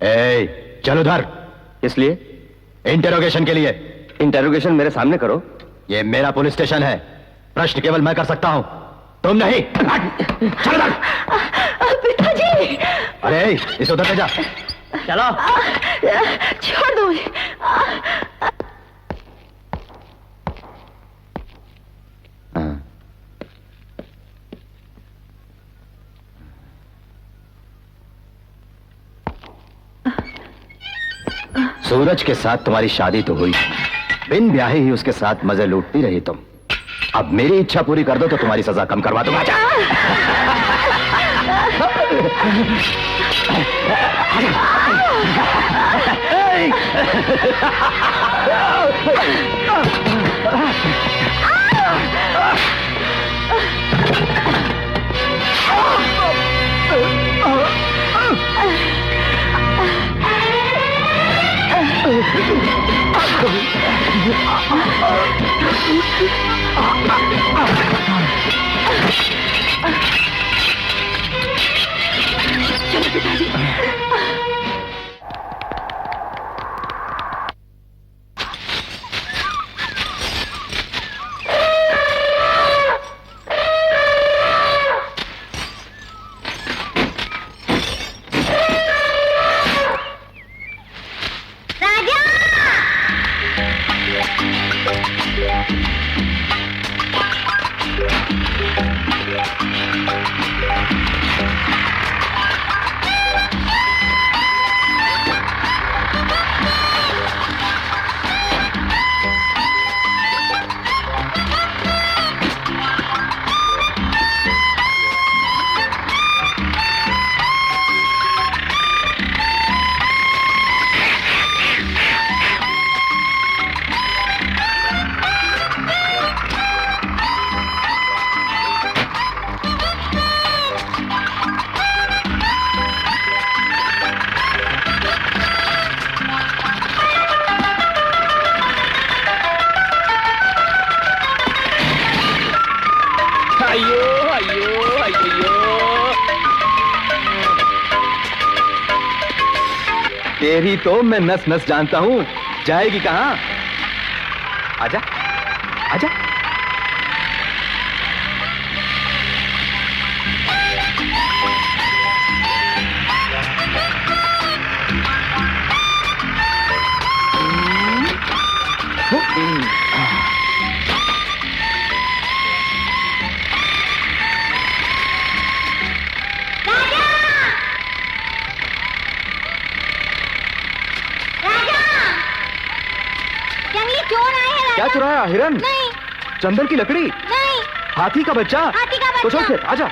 ए, चल उधर। इसलिए? इंटेरोगेशन के लिए। इंटेरोगेशन मेरे सामने करो। ये मेरा पुलिस स्टेशन है, प्रश्न केवल मैं कर सकता हूं, तुम नहीं। चल उधर। पिताजी। अरे इसे उधर ले जा। चलो। छोड़ दो मुझे। सूरज के साथ तुम्हारी शादी तो हुई, बिन ब्याहे ही उसके साथ मजे लूटती रही तुम। अब मेरी इच्छा पूरी कर दो तो तुम्हारी सजा कम करवा दूंगा। चलो पिताजी। तेरी तो मैं नस नस जानता हूं, जाएगी कहां? आजा, आजा। क्या चुराया? हिरन? नहीं। चंदन की लकड़ी? नहीं। हाथी का बच्चा? हाथी का बच्चा। तो चल फिर, आजा।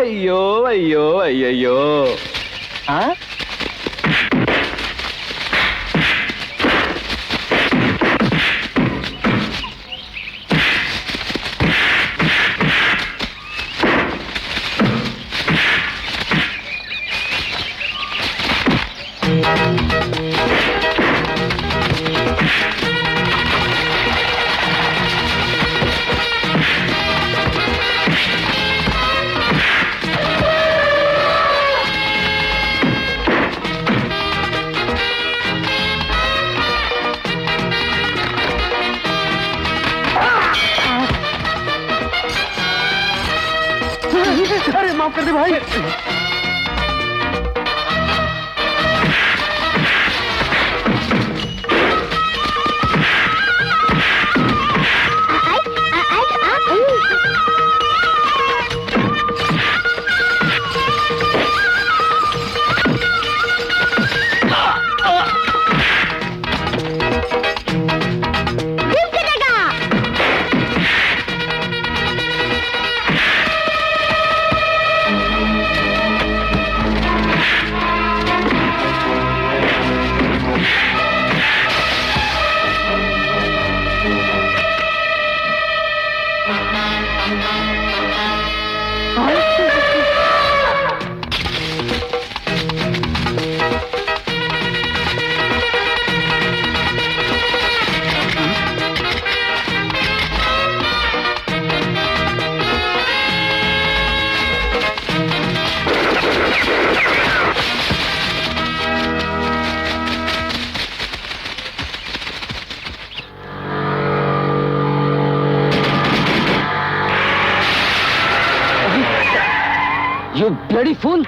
अయ్యో అయ్యో అయ్యయ్యో अरे माफ कर दे भाई। You bloody fool!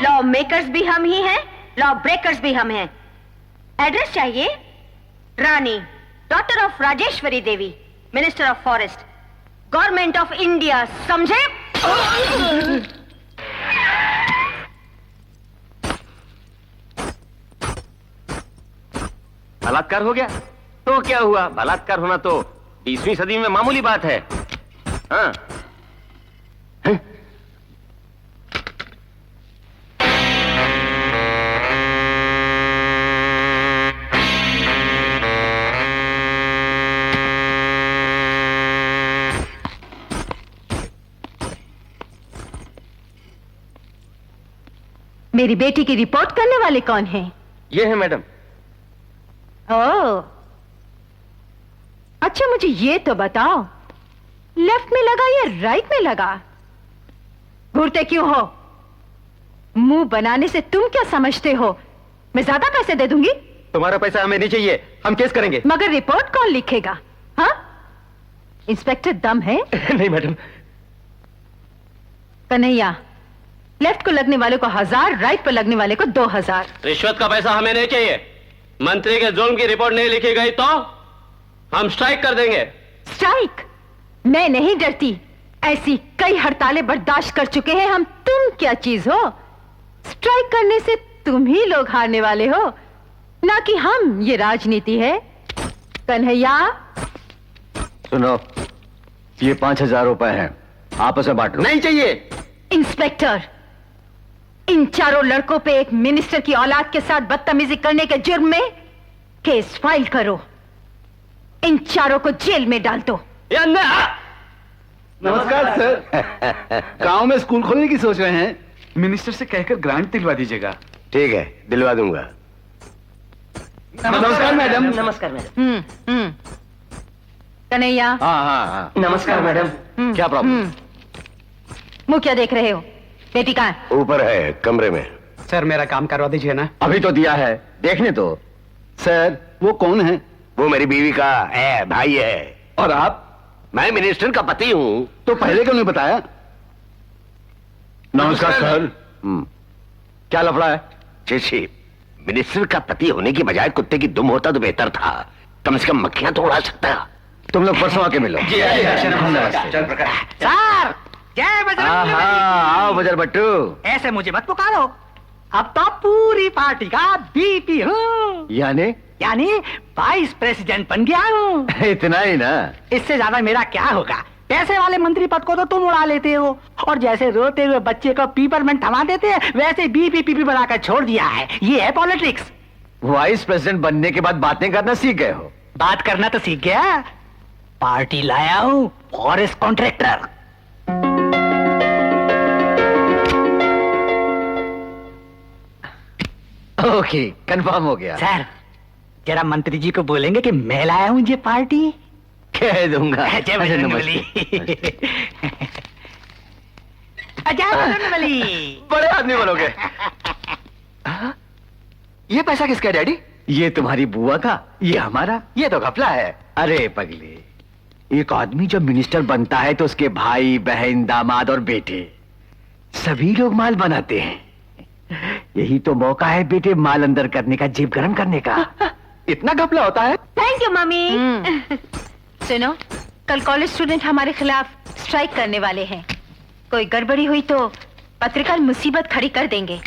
Law makers भी हम ही हैं, लॉ ब्रेकर्स भी हम हैं। एड्रेस चाहिए? Rani, daughter of Rajeshwari Devi, minister of forest, government of India, समझे? बलात्कार हो गया तो क्या हुआ? बलात्कार होना तो 20वीं सदी में मामूली बात है। हाँ। मेरी बेटी की रिपोर्ट करने वाले कौन हैं? ये है मैडम। ओह, अच्छा मुझे ये तो बताओ, लेफ्ट में लगा या राइट में लगा? घूरते क्यों हो? मुंह बनाने से तुम क्या समझते हो? मैं ज्यादा पैसे दे दूंगी। तुम्हारा पैसा हमें नहीं चाहिए, हम केस करेंगे। मगर रिपोर्ट कौन लिखेगा? हाँ, इंस्पेक्टर दम है? नहीं मैडम। कन्हैया, लेफ्ट को लगने वाले को 1000, राइट पर लगने वाले को 2000। रिश्वत का पैसा हमें नहीं चाहिए। मंत्री के जुल्म की रिपोर्ट नहीं लिखी गई तो हम स्ट्राइक कर देंगे। स्ट्राइक? मैं नहीं डरती, ऐसी कई हड़तालें बर्दाश्त कर चुके हैं हम। तुम क्या चीज हो? स्ट्राइक करने से तुम ही लोग हारने वाले हो, ना कि हम। ये राजनीति है। कन्हैया, सुनो, ये 5000 रुपए हैं, आपस में बांट लो। नहीं चाहिए। इंस्पेक्टर, इन चारों लड़कों पे एक मिनिस्टर की औलाद के साथ बदतमीजी करने के जुर्म में केस फाइल करो। इन चारों को जेल में डाल दो। नमस्कार सर। गांव में स्कूल खोलने की सोच रहे हैं, मिनिस्टर से कहकर ग्रांट दिलवा दीजिएगा। ठीक है, दिलवा दूंगा। नमस्कार मैडम। नमस्कार मैडम। कन्हैया। हाँ हाँ हाँ। नमस्कार मैडम। क्या प्रॉब्लम? मुंह क्या देख रहे हो? बेटी कहाँ है? ऊपर है, कमरे में। सर मेरा काम करवा दीजिए ना। अभी तो दिया है, देखने तो। सर वो कौन है? वो मेरी बीवी का भाई है। और आप? मैं मिनिस्टर का पति हूँ। तो पहले क्यों नहीं बताया? नमस्कार सर। क्या लफड़ा है? जी, मिनिस्टर का पति होने की बजाय कुत्ते की दुम होता तो बेहतर था। कम से कम मक्खियां तो उड़ा सकता। तुम लोग परसों आके मिलो। सर, जय बजरंग बली। आओ बजर बट्टू। ऐसे मुझे मत पुकारो, अब तो पूरी पार्टी का बीपी हूँ, यानी वाइस प्रेसिडेंट बन गया हूँ। इतना ही ना? इससे ज्यादा मेरा क्या होगा? पैसे वाले मंत्री पद को तो तुम उड़ा लेते हो, और जैसे रोते हुए बच्चे को पीपरमेंट थमा देते हैं, वैसे बीपी पीपी बनाकर छोड़ दिया है। ये है पॉलिटिक्स। वाइस प्रेसिडेंट बनने के बाद बातें करना सीख गए हो? बात करना तो सीख गया, पार्टी लाया हूँ फॉरेस्ट कॉन्ट्रैक्टर। ओके, कंफर्म हो गया। सर, जरा मंत्री जी को बोलेंगे कि मैं लाया हूँ ये पार्टी। कह दूंगा। जय बजरंग बली। जय बजरंग बली। बड़े आदमी बनोगे। ये पैसा किसका है डैडी? ये तुम्हारी बुआ का, ये हमारा, ये तो घपला है। अरे पगली, एक आदमी जब मिनिस्टर बनता है तो उसके भाई बहन दामाद और बेटे सभी लोग माल बनाते हैं। यही तो मौका है बेटे माल अंदर करने का, जेब गरम करने का। इतना घपला होता है? Thank you mummy. सुनो, कल कॉलेज स्टूडेंट हमारे खिलाफ स्ट्राइक करने वाले हैं। कोई गड़बड़ी हुई तो पत्रकार मुसीबत खड़ी कर देंगे।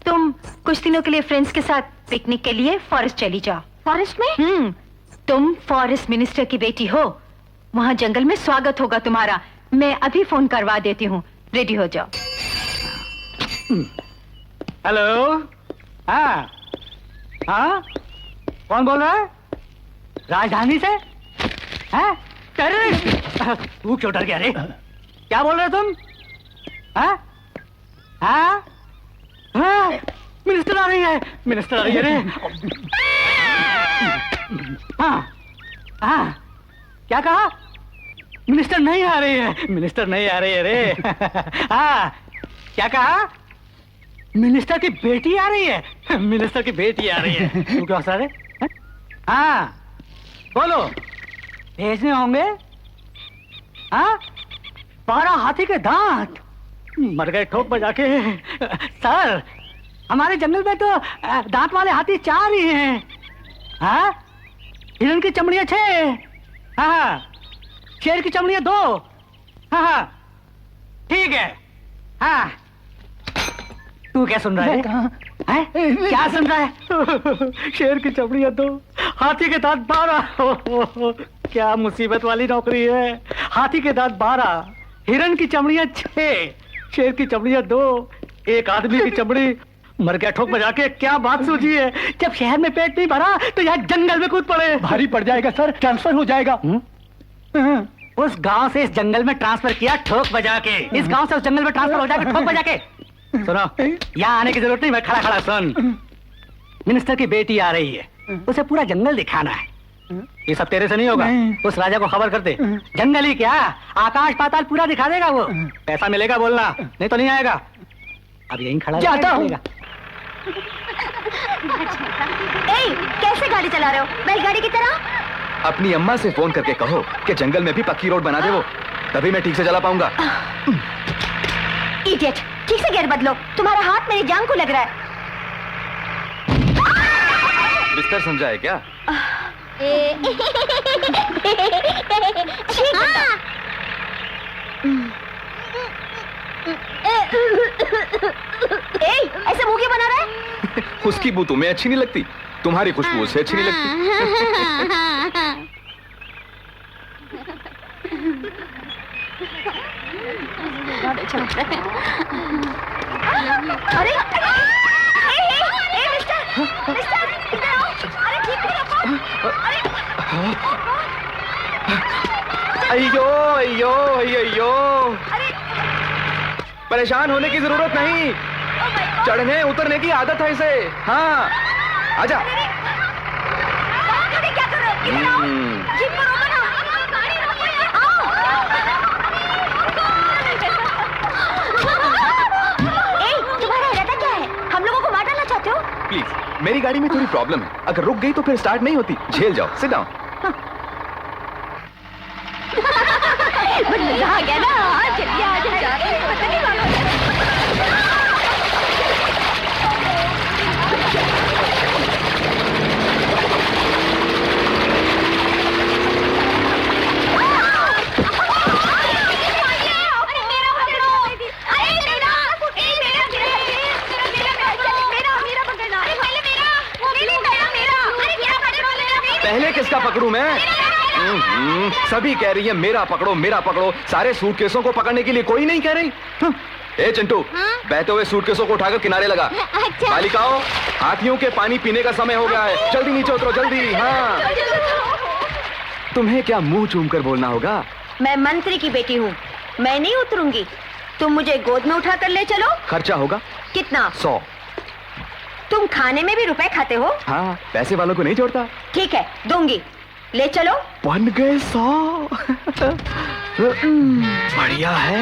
तुम कुछ दिनों के लिए फ्रेंड्स के साथ पिकनिक के लिए फॉरेस्ट चली जाओ। फॉरेस्ट में? तुम फॉरेस्ट मिनिस्टर की बेटी हो, वहां जंगल में स्वागत होगा तुम्हारा। मैं अभी फोन करवा देती हूँ, रेडी हो जाओ। हेलो। हाँ हाँ, कौन बोल रहा है? राजधानी से? हैं? टेररिस्ट? तू क्यों डर गया रे? क्या बोल रहे तुम? हाँ हाँ हाँ, मिनिस्टर आ रही है, मिनिस्टर आ रही है रे। हाँ हाँ, क्या कहा? मिनिस्टर नहीं आ रही है, मिनिस्टर नहीं आ रही है रे। हाँ, क्या कहा? मिनिस्टर की बेटी आ रही है, मिनिस्टर की बेटी आ रही है। तू क्या हंस रहा है? हाँ बोलो, भेजने होंगे? हाँ, 12 हाथी के दांत मर गए ठोक बजा के। सर, हमारे जंगल में तो दांत वाले हाथी 4 ही हैं। हाँ, हिरण की चमड़ियां 6, हाँ, शेर की चमड़ियां 2, हाँ, ठीक है। हाँ, तू क्या सुन रहा है? हैं? क्या सुन रहा है? शेर की चमड़ियां 2, हाथी के दांत 12। क्या मुसीबत वाली नौकरी है। हाथी के दांत 12, हिरण की चमड़ियां 6, शेर की चमड़ियां 2, एक आदमी की चमड़ी मर गया ठोक बजा के। क्या बात सूझी है? जब शहर में पेट नहीं भरा तो यहाँ जंगल में कूद पड़े। भारी पड़ जाएगा सर, ट्रांसफर हो जाएगा। उस गांव से इस जंगल में ट्रांसफर किया ठोक बजा के, इस गांव से उस जंगल में ट्रांसफर हो जाएगा ठोक बजा के। सुनो, यहाँ आने की जरूरत नहीं, मैं खड़ा खड़ा सुन। मिनिस्टर की बेटी आ रही है, उसे पूरा जंगल दिखाना है। ये सब तेरे से नहीं होगा, उस राजा को खबर कर दे। जंगल ही क्या, आकाश पाताल पूरा दिखा देगा वो। पैसा मिलेगा बोलना, नहीं तो नहीं आएगा। अब यहीं खड़ा जाता हूँ। कैसे गाड़ी चला रहे हो, बैलगाड़ी की तरह? अपनी अम्मा से फोन करके कहो कि जंगल में भी पक्की रोड बना दे वो, तभी मैं ठीक से चला पाऊंगा। इडियट, ठीक से गियर बदलो, तुम्हारा हाथ मेरी जान को लग रहा है। बिस्तर समझा है क्या? ऐसे मुंह क्यों बना रहा है? उसकी बू तुम्हें अच्छी नहीं लगती, तुम्हारी खुशबू उसे अच्छी नहीं लगती। अरे मिस्टर, इधर आओ। अरे ठीक है रखो। अयो अयो अयो अयो, परेशान होने की जरूरत नहीं, चढ़ने उतरने की आदत है इसे। हाँ, आजा। क्या कर रहे हो? इधर आओ। जीप को रोको ना। आओ। तुम्हारा इरादा क्या है? हम लोगों को मार डालना चाहते हो? प्लीज, मेरी गाड़ी में थोड़ी प्रॉब्लम है, अगर रुक गई तो फिर स्टार्ट नहीं होती। झेल जाओ, सिट डाउन। मजा आ गया ना, चलिए आजा। पता नहीं पहले किसका पकड़ूं मैं? सभी कह रही है मेरा पकड़ो मेरा पकड़ो, सारे सूटकेसों को पकड़ने के लिए कोई नहीं कह रही। ए चिंटू, बहते हुए सूटकेसों को उठाकर किनारे लगा। अच्छा। बालिकाओं, हाथियों के पानी पीने का समय हो गया है, जल्दी नीचे उतरो जल्दी। हाँ, तुम्हें क्या मुंह चूम कर बोलना होगा? मैं मंत्री की बेटी हूँ, मैं नहीं उतरूंगी। तुम मुझे गोद में उठा कर ले चलो। खर्चा होगा कितना? 100। तुम खाने में भी रुपए खाते हो? हाँ, पैसे वालों को नहीं छोड़ता। ठीक है, दूंगी, ले चलो। बन गए 100। बढ़िया है।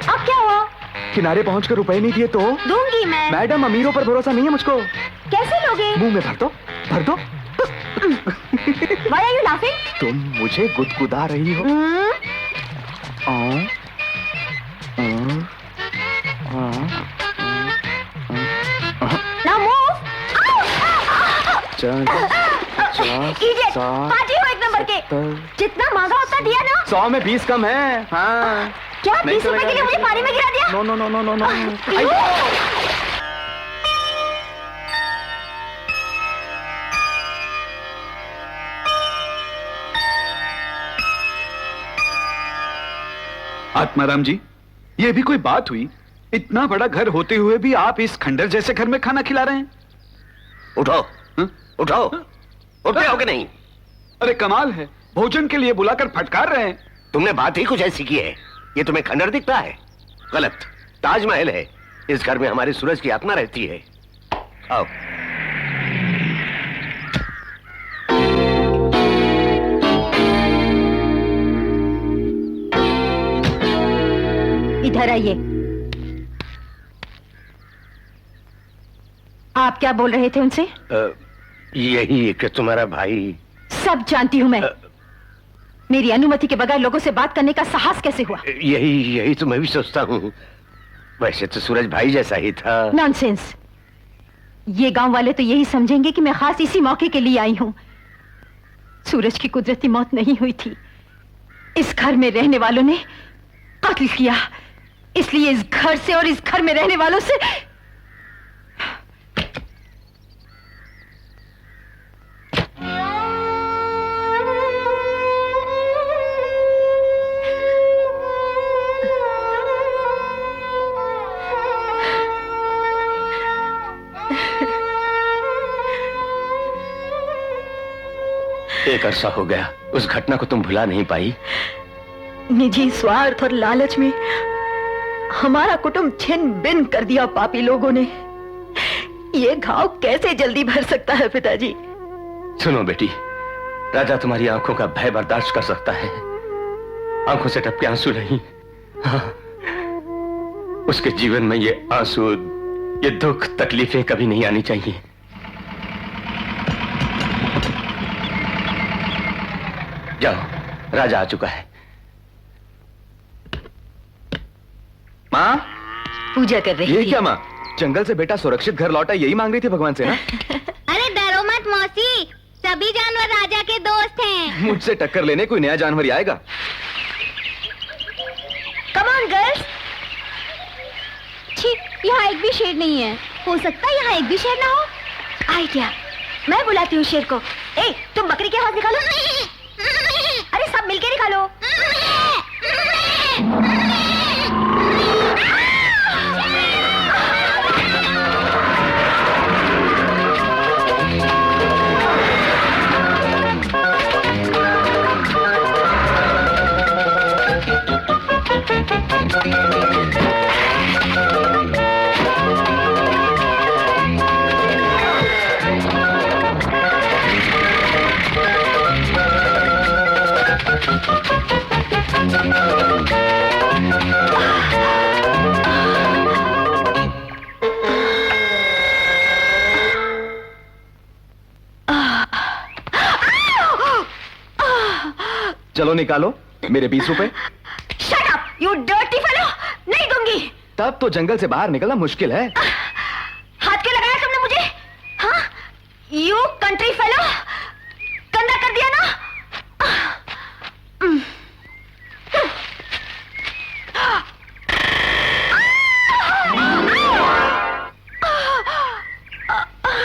अब क्या हुआ? किनारे पहुंचकर रुपए नहीं दिए तो? दूंगी मैं। मैडम, अमीरों पर भरोसा नहीं है मुझको। कैसे लोगे? मुंह में भर दो, भर दो। Why are you laughing? तुम मुझे गुदगुदा रही हो। Now move. Idiot! 50, पार्टी हो एक नंबर के। जितना मांगा उतना दिया ना? 100 में 20 कम है। हाँ, क्या नहीं 20 रुपए के लिए मुझे पानी में गिरा दिया? No no no no no no. Atmaram ji, ये भी कोई बात हुई? इतना बड़ा घर होते हुए भी आप इस खंडर जैसे घर में खाना खिला रहे हैं? उठो, हाँ? उठो, उठते हो कि नहीं? अरे कमाल है, भोजन के लिए बुलाकर फटकार रहे हैं। तुमने बात ही कुछ ऐसी की है। ये तुम्हें खंडर दिखता है? गलत, ताजमहल है। इस घर में हमारी सूरज की आत्मा रहती है। आओ। इधर आइए। आप क्या बोल रहे थे उनसे? यही कि तुम्हारा भाई। सब जानती हूं मैं। मेरी अनुमति के बगैर लोगों से बात करने का साहस कैसे हुआ? यही तो मैं भी सोचता हूँ। वैसे तो सूरज भाई जैसा ही था। नॉनसेंस। ये गांव वाले तो यही समझेंगे कि मैं खास इसी मौके के लिए आई हूं। सूरज की कुदरती मौत नहीं हुई थी, इस घर में रहने वालों ने कत्ल किया। इसलिए इस घर से और इस घर में रहने वालों से एक अरसा हो गया, उस घटना को तुम भुला नहीं पाई। निजी स्वार्थ और लालच में हमारा कुटुंब छिन बिन कर दिया पापी लोगों ने। ये घाव कैसे जल्दी भर सकता है पिताजी? सुनो बेटी, राजा तुम्हारी आंखों का भय बर्दाश्त कर सकता है, आंखों से टपके आंसू नहीं। हाँ, उसके जीवन में ये आंसू, ये दुख, तकलीफें कभी नहीं आनी चाहिए। जाओ, राजा आ चुका है। माँ, पूजा कर रही ये थी। क्या माँ? जंगल से बेटा सुरक्षित घर लौटा, यही मांग रही थी भगवान से ना? अरे डरो मत मौसी, सभी जानवर राजा के दोस्त हैं। मुझसे टक्कर लेने कोई नया जानवर ही आएगा। Come on girls. छी, यहाँ एक भी शेर नहीं है। हो सकता है यहाँ एक भी शेर ना हो। आइडिया, मैं बुलाती हूँ शेर को। ए, तुम बकरी की आवाज निकालो। अरे सब मिलके निकालो। चलो निकालो मेरे 20 रुपए। Shut up, you dirty fellow! नहीं दूंगी। तब तो जंगल से बाहर निकलना मुश्किल है। हाथ क्यों लगाया तुमने मुझे? हाँ? You country fellow! गंदा कर दिया ना?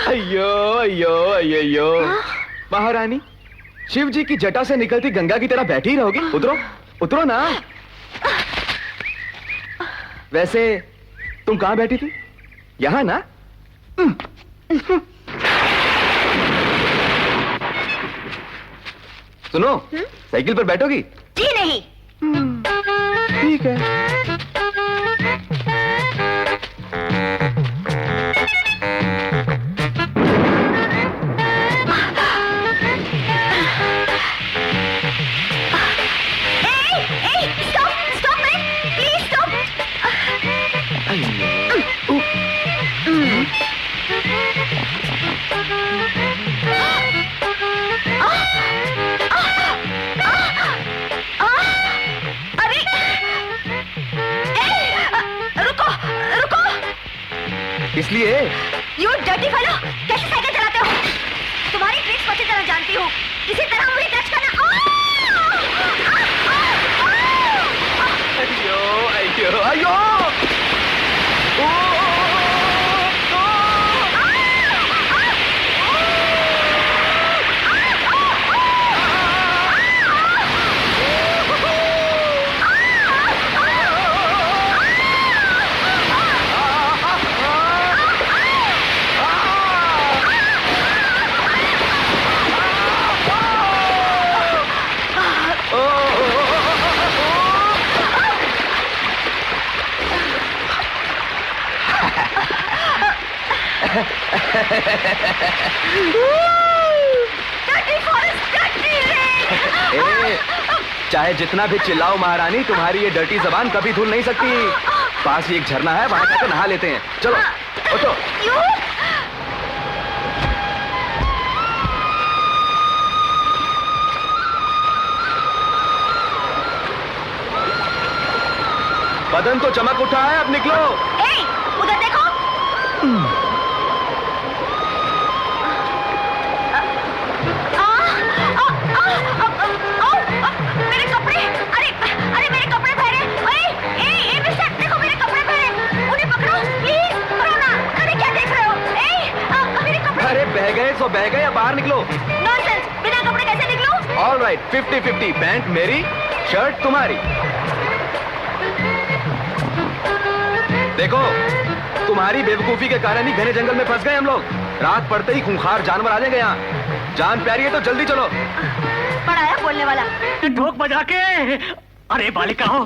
अयो अयो अयो अयो। महारानी, शिव जी की जटा से निकलती गंगा की तरह बैठी ही रहोगी? उतरो, उतरो ना। वैसे तुम कहां बैठी थी? यहां ना? सुनो, साइकिल पर बैठोगी? जी नहीं। ठीक है। इसलिए You dirty fellow! कैसे साइकिल चलाते हो? तुम्हारी ट्रिक्स अच्छी तरह जानती हूँ। इसी तरह मुझे टच करना। अयो अयो अयो। ए, चाहे जितना भी चिल्लाओ महारानी, तुम्हारी ये डर्टी जबान कभी धुल नहीं सकती। पास ही एक झरना है, वहां जाकर नहा लेते हैं। चलो उठो। बदन तो चमक उठा है, अब निकलो। उधर देखो। मेरे कपड़े, अरे मेरे कपड़े पहने। मिस्टर, देखो मेरे कपड़े पहने, उन्हें पकड़ो प्लीज, पकड़ो ना। अरे क्या देख रहे हो? मेरे कपड़े। अरे बह गए सो बह गए, अब बाहर निकलो। नॉनसेंस, बिना कपड़े कैसे निकलूं? ऑल राइट, 50-50, पैंट मेरी, शर्ट तुम्हारी। देखो, तुम्हारी बेवकूफी के कारण ही घने जंगल में फंस गए हम लोग। रात पड़ते ही खूंखार जानवर आ जाएंगे यहाँ। जान प्यारी है तो जल्दी चलो। बड़ा है बोलने वाला। ढोक बजा के। अरे बालिका हो,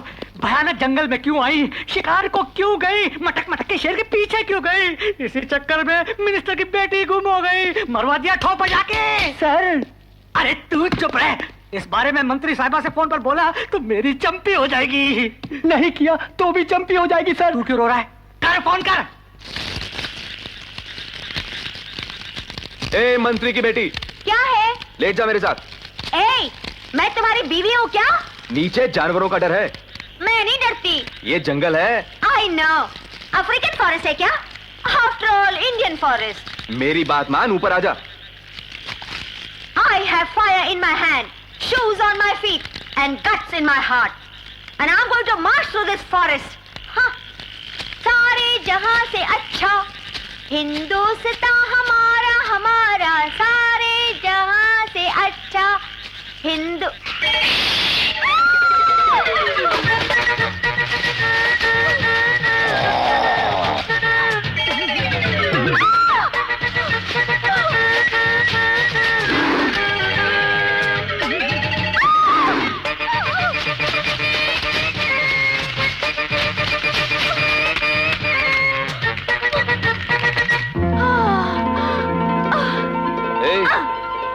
भयानक जंगल में क्यों आई? शिकार को क्यों गई? मटक मटक के शेर के पीछे क्यों गई? इसी चक्कर में मिनिस्टर की बेटी गुम हो गई। मरवा दिया ठोक बजा के। सर। अरे तू चुप रह। इस बारे में मंत्री साहिबा से फोन पर बोला तो मेरी चंपी हो जाएगी। नहीं किया तो भी चंपी हो जाएगी सर। तू क्यों रो रहा है? कर फोन कर। ए मंत्री की बेटी, क्या है? लेट जा मेरे साथ। मैं तुम्हारी बीवी हूँ क्या? नीचे जानवरों का डर है। मैं नहीं डरती। ये जंगल है। I know. अफ्रीकन फॉरेस्ट है क्या? After all Indian forest. मेरी बात मान, ऊपर आजा। I have fire in my hand, shoes on my feet, and guts in my heart, and I'm going to march through this forest. हाँ, सारे जहां से अच्छा हिंदुस्तान हमारा हमारा, सारे जहां से अच्छा हिंदू।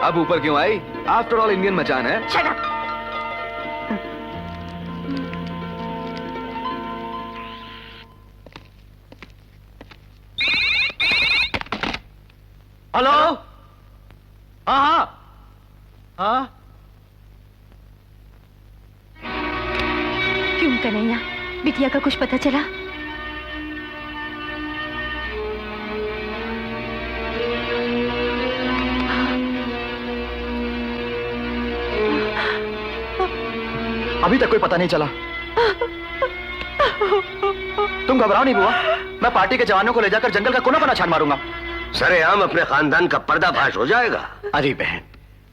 अब ऊपर क्यों आई? आफ्टर ऑल इंडियन मचान है। Shut up. हेलो। हाँ। क्यों कन्हैया, बिटिया का कुछ पता चला? अभी तक कोई पता नहीं चला। तुम घबराओ नहीं बुआ, मैं पार्टी के जवानों को ले जाकर जंगल का कोना कोना छान मारूंगा। सरेआम अपने खानदान का पर्दाफाश हो जाएगा। अरे बहन,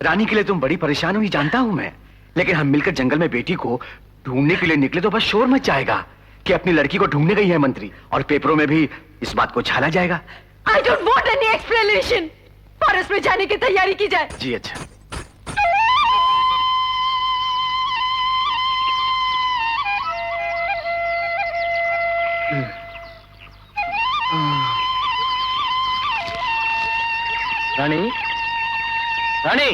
रानी के लिए तुम बड़ी परेशान हुई जानता हूं मैं, लेकिन हम मिलकर जंगल में बेटी को ढूंढने के लिए निकले तो बस शोर मच जाएगा कि अपनी लड़की को ढूंढने गई है मंत्री, और पेपरों में भी इस बात को छाला जाएगा। I don't want any explanation. Forest में जाने की तैयारी की जाए। जी अच्छा। रानी, रानी,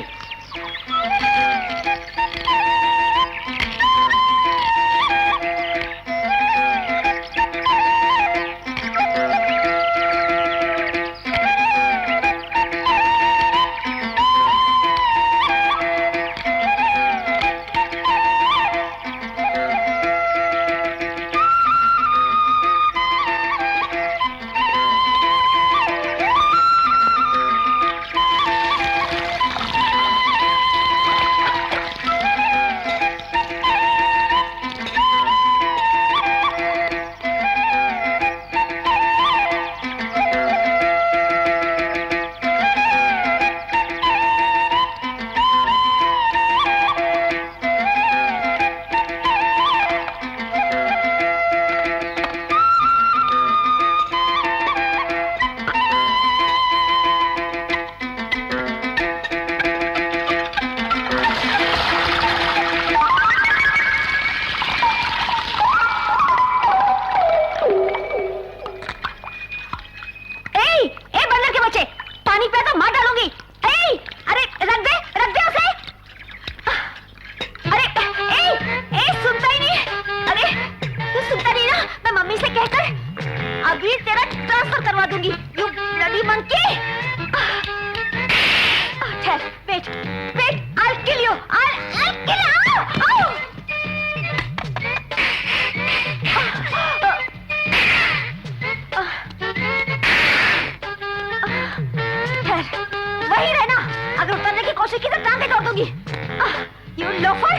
जाऊंगी। You loafer.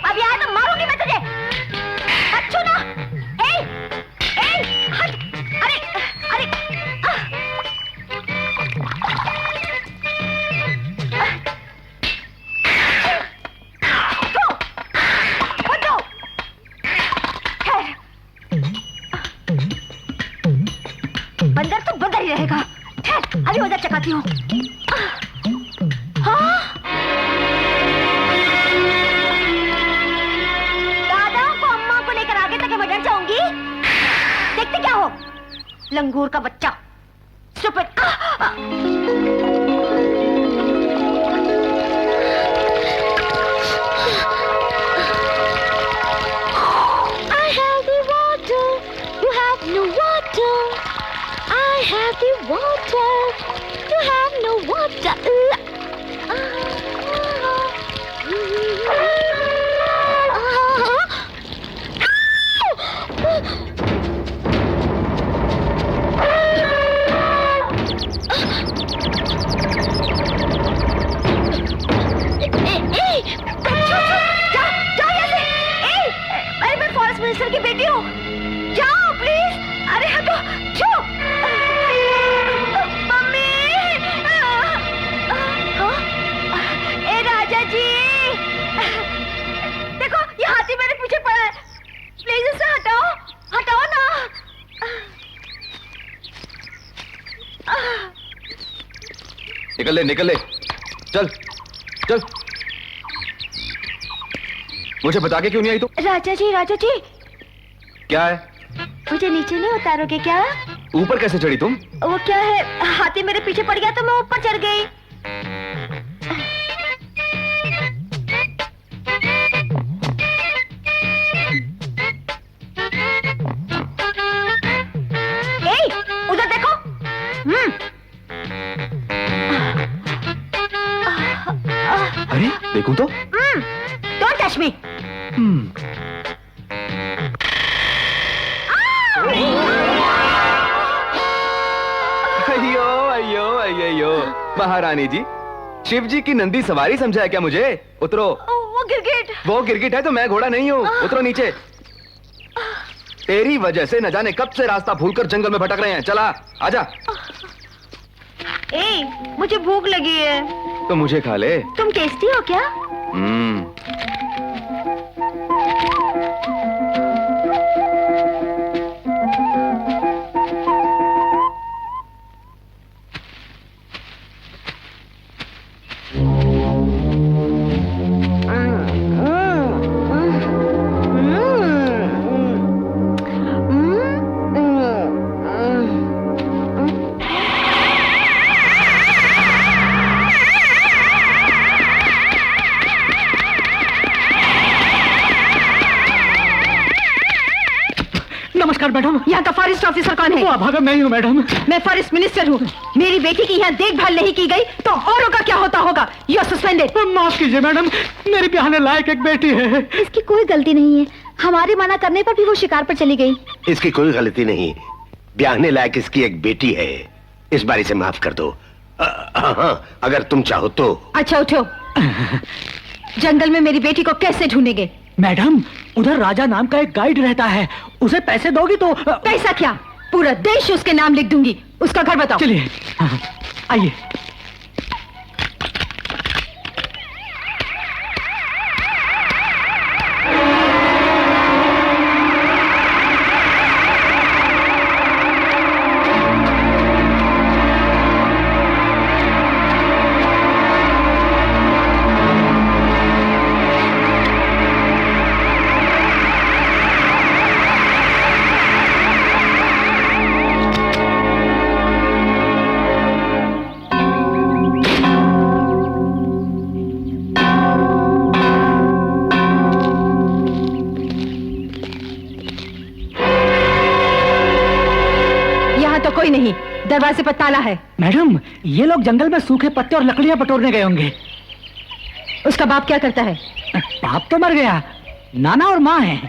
अभी आया तो मारूंगी मैं तुझे। अच्छू ना। हट। अरे अरे बंदर तो बंदर ही रहेगा। अभी उधर चकाती हूँ। देखते क्या हो लंगूर का बच्चा। Stupid. I have the water, you have no water. I have the water, you have no water. Minister की बेटी हूँ। जाओ प्लीज। अरे हटो। छो। मम्मी। ए राजा जी। देखो ये हाथी मेरे पीछे पड़ा है। प्लीज उसे हटाओ। हटाओ ना। निकल ले निकल ले। चल चल। मुझे बता के क्यों नहीं आई तू? राजा जी क्या है? मुझे नीचे नहीं उतारोगे क्या? ऊपर कैसे चढ़ी तुम? वो क्या है, हाथी मेरे पीछे पड़ गया तो मैं ऊपर चढ़ गई। उधर देखो। अरे देखूं तो? Don't touch me. अयो अयो अयो महारानी जी, शिव जी की नंदी सवारी समझा है क्या मुझे? उतरो। वो गिरगिट। वो गिरगिट है तो मैं घोड़ा नहीं हूँ। उतरो नीचे। तेरी वजह से न जाने कब से रास्ता भूलकर जंगल में भटक रहे हैं। चला आजा। मुझे भूख लगी है। तो मुझे खा ले। तुम टेस्टी हो क्या? मैडम, यहाँ का फॉरेस्ट ऑफिसर कौन है? वो अभागा मैं ही हूँ मैडम। मैं फॉरेस्ट मिनिस्टर हूँ। मेरी बेटी की यहाँ देखभाल नहीं की गई तो औरों का क्या होता होगा? You are suspended. माफ कीजिए मैडम, मेरी ब्याहने लायक एक बेटी है। इसकी कोई गलती नहीं है। हमारे मना करने पर भी वो शिकार पर चली गई। इसकी कोई गलती नहीं, ब्याहने लायक इसकी एक बेटी है। इस बारी से माफ कर दो। अगर तुम चाहो तो। अच्छा उठो। जंगल में मेरी बेटी को कैसे ढूंढेंगे? मैडम, उधर राजा नाम का एक गाइड रहता है, उसे पैसे दोगी तो। पैसा क्या, पूरा देश उसके नाम लिख दूंगी। उसका घर बताओ। चलिए आइए। कोई नहीं, दरवाजे पर ताला है। मैडम, ये लोग जंगल में सूखे पत्ते और लकड़ियां बटोरने गए होंगे। उसका बाप क्या करता है? बाप तो मर गया, नाना और माँ हैं।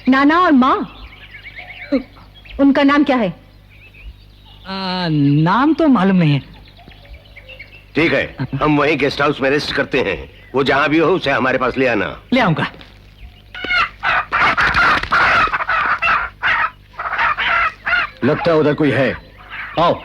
नाना और माँ? उनका नाम क्या है? नाम तो मालूम नहीं है। ठीक है, हम वहीं गेस्ट हाउस में रेस्ट करते हैं। वो जहां भी हो उसे हमारे पास ले आना। ले आऊंगा। लगता है उधर कोई है। आओ।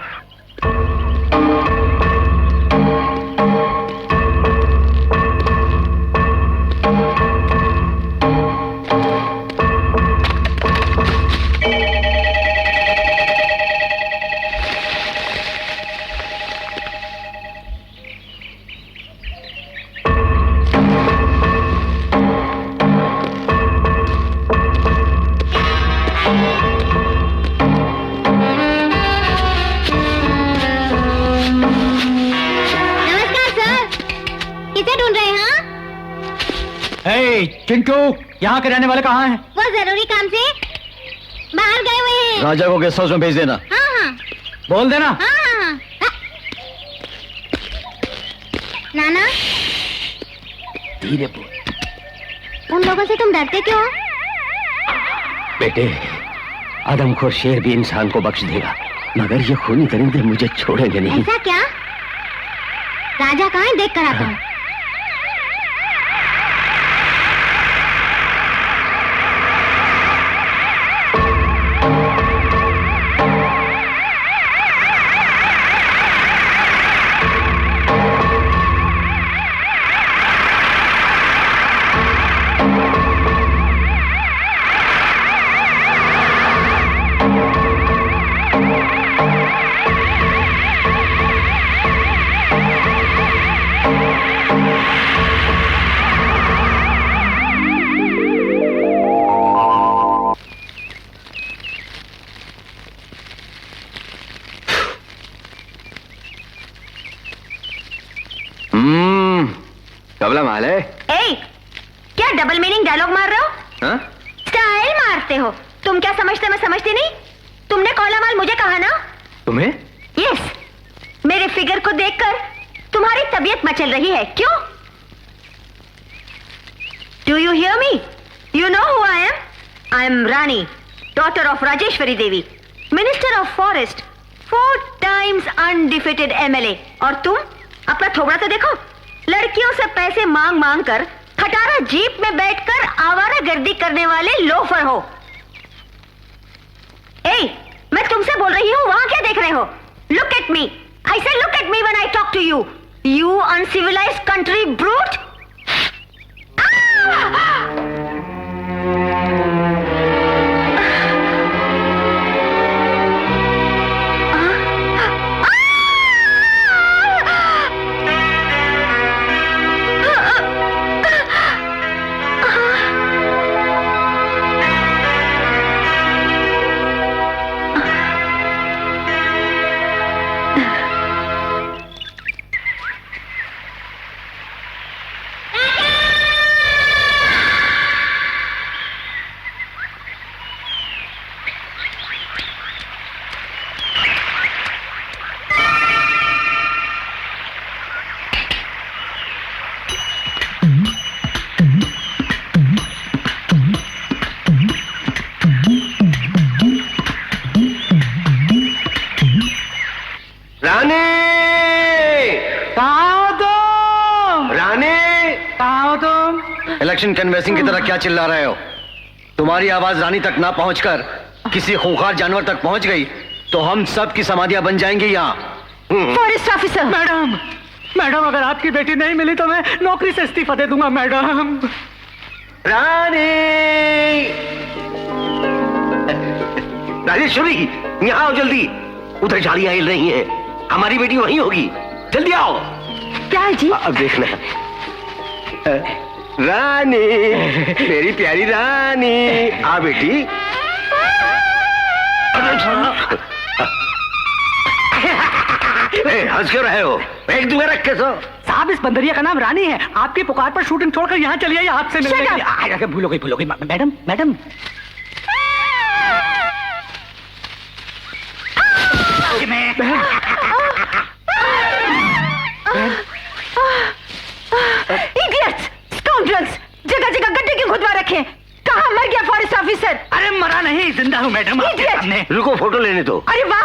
चिंटू, यहाँ के रहने वाले कहाँ हैं? वो जरूरी काम से बाहर गए हुए हैं। राजा को गेस्ट हाउस में भेज देना। हाँ हाँ। बोल देना। हाँ हाँ हाँ। नाना, धीरे बोल। उन लोगों से तुम डरते क्यों? बेटे, आदमखोर शेर भी इंसान को बख्श देगा, मगर ये खूनी दरिंदे मुझे छोड़ेंगे नहीं। ऐसा क्या? राजा कहाँ है? देख कर आता हूँ। कबला माल है। ए, क्या डबल मीनिंग डायलॉग मार रहे हो? हाँ? स्टाइल मारते हो। तुम क्या समझते, मैं समझती नहीं? तुमने कौला माल मुझे कहा ना? तुम्हें? यस, मेरे फिगर को देखकर तुम्हारी तबीयत मचल रही है, क्यों? Do you hear me? You know who I am? I am Rani, daughter of Rajeshwari Devi, minister of forest, 4 times undefeated MLA। और तुम अपना थोबड़ा तो देखो, लड़कियों से पैसे मांग मांग कर खटारा जीप में बैठकर आवारागर्दी करने वाले लोफर हो। ए, मैं तुमसे बोल रही हूँ, वहां क्या देख रहे हो? Look at me, I say look at me when I talk to you, you uncivilized country brute. Election canvassing की तरह क्या चिल्ला रहे हो? तुम्हारी आवाज रानी तक ना पहुंचकर किसी खूंखार जानवर तक पहुंच गई तो हम सब की समाधियां बन जाएंगी यहाँ। Forest officer. मैडम, मैडम, अगर आपकी बेटी नहीं मिली तो मैं नौकरी से इस्तीफा दे दूंगा मैडम। रानी, राजेश्वरी, यहाँ आओ जल्दी। उधर झाड़ियां हिल रही हैं, हमारी बेटी वहीं होगी, जल्दी आओ। क्या है जी? अब देखना। रानी, मेरी प्यारी रानी, आ बेटी। हंस क्यों रहे हो? एक दूसरे रख के सो। साहब, इस बंदरिया का नाम रानी है। आपकी पुकार पर शूटिंग छोड़कर यहाँ चली आई आपसे मिलने के लिए। भूलो गई मैडम, मैडम। सामने। रुको, फोटो लेने दो। अरे वाह,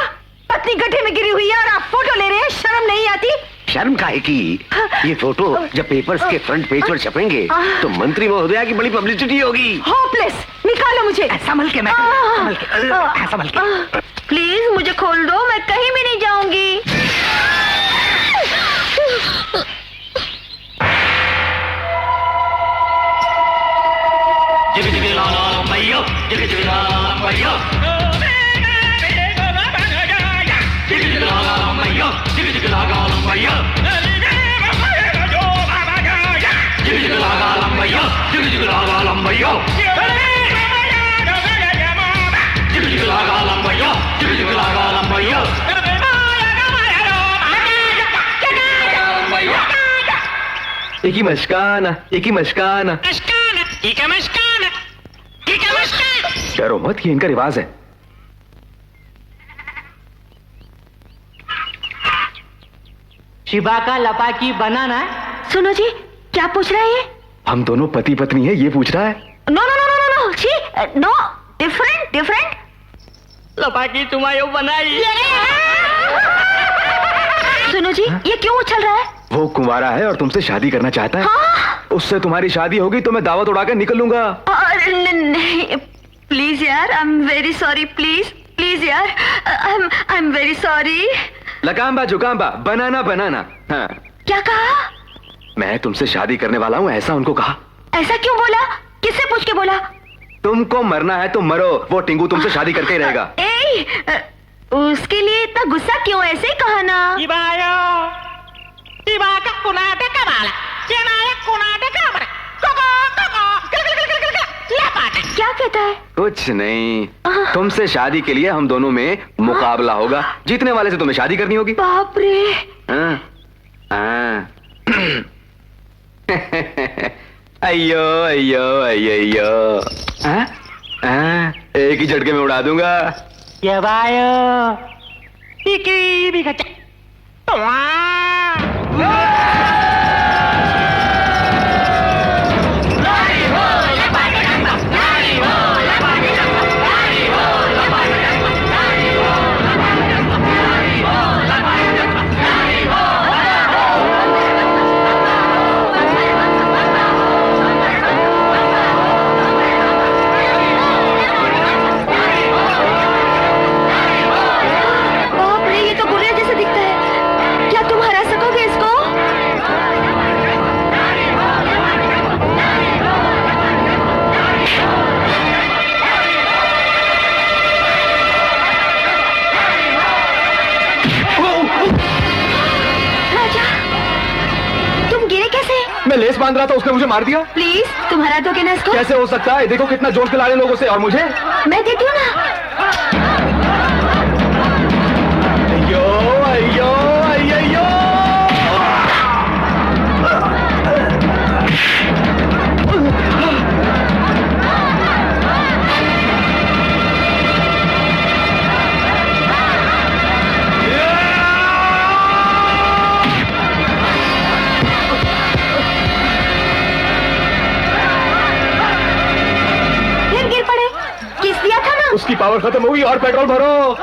पत्नी गड्ढे में गिरी हुई है और आप फोटो ले रहे हैं, शर्म नहीं आती? शर्म काहे की? ये फोटो जब पेपर्स के फ्रंट पेज पर छपेंगे तो मंत्री महोदया की बड़ी पब्लिसिटी होगी। होपलेस, निकालो मुझे। संभल के मैं, संभल के, संभल के। प्लीज मुझे खोल दो, मैं कहीं भी नहीं जाऊंगी। जिग जिग ला ला मैयो, जिग जिग ला ला मैयो, जिग जिग ला ला मैयो, जिग जिग ला ला मैयो, जिग जिग ला ला मैयो, जिग जिग ला ला मैयो, जिग जिग ला ला मैयो, जिग जिग ला ला मैयो। एक ही मस्काना, एक ही मस्काना। डरो मत, ये इनका रिवाज है। शिबा का लपाकी बनाना है। सुनो जी, क्या पूछ रहा है ये? हम दोनों पति पत्नी है, ये पूछ रहा है। No no no no no, छी, नो, डिफरेंट डिफरेंट। लपाकी तुम्हारी बनाई। सुनो जी, ये क्यों उछल रहा है? वो कुंवारा है और तुमसे शादी करना चाहता है। हाँ? उससे तुम्हारी शादी होगी तो मैं दावत उड़ाकर निकल लूंगा। नहीं, प्लीज यार, I am very sorry, please please यार, आई एम वेरी सॉरी। लकाम्बा जुकाम्बा, बनाना बनाना। हाँ। क्या कहा? मैं तुमसे शादी करने वाला हूँ, ऐसा उनको कहा। ऐसा क्यों बोला? किससे पूछ के बोला? तुमको मरना है तो मरो, वो टिंगू तुमसे शादी करके ही रहेगा। उसके लिए इतना गुस्सा क्यों? ऐसे ही कहा ना। क्या कहता है? कुछ नहीं, तुमसे शादी के लिए हम दोनों में मुकाबला होगा, जीतने वाले से तुम्हें शादी करनी होगी। बाप रे। हाँ, हाँ। अयो अयो अयो अयो। हाँ? हाँ, एक ही झटके में उड़ा दूंगा। ये बायो इकी भी खचा। मैं लेस बांध रहा था, उसने मुझे मार दिया। प्लीज तुम हरा दोगे ना इसको? कैसे हो सकता है? देखो कितना जोर के लाड़े लोगों से, और मुझे। मैं देती हूँ ना। अयो अयो अयो। उसकी पावर खत्म हुई और पेट्रोल भरो।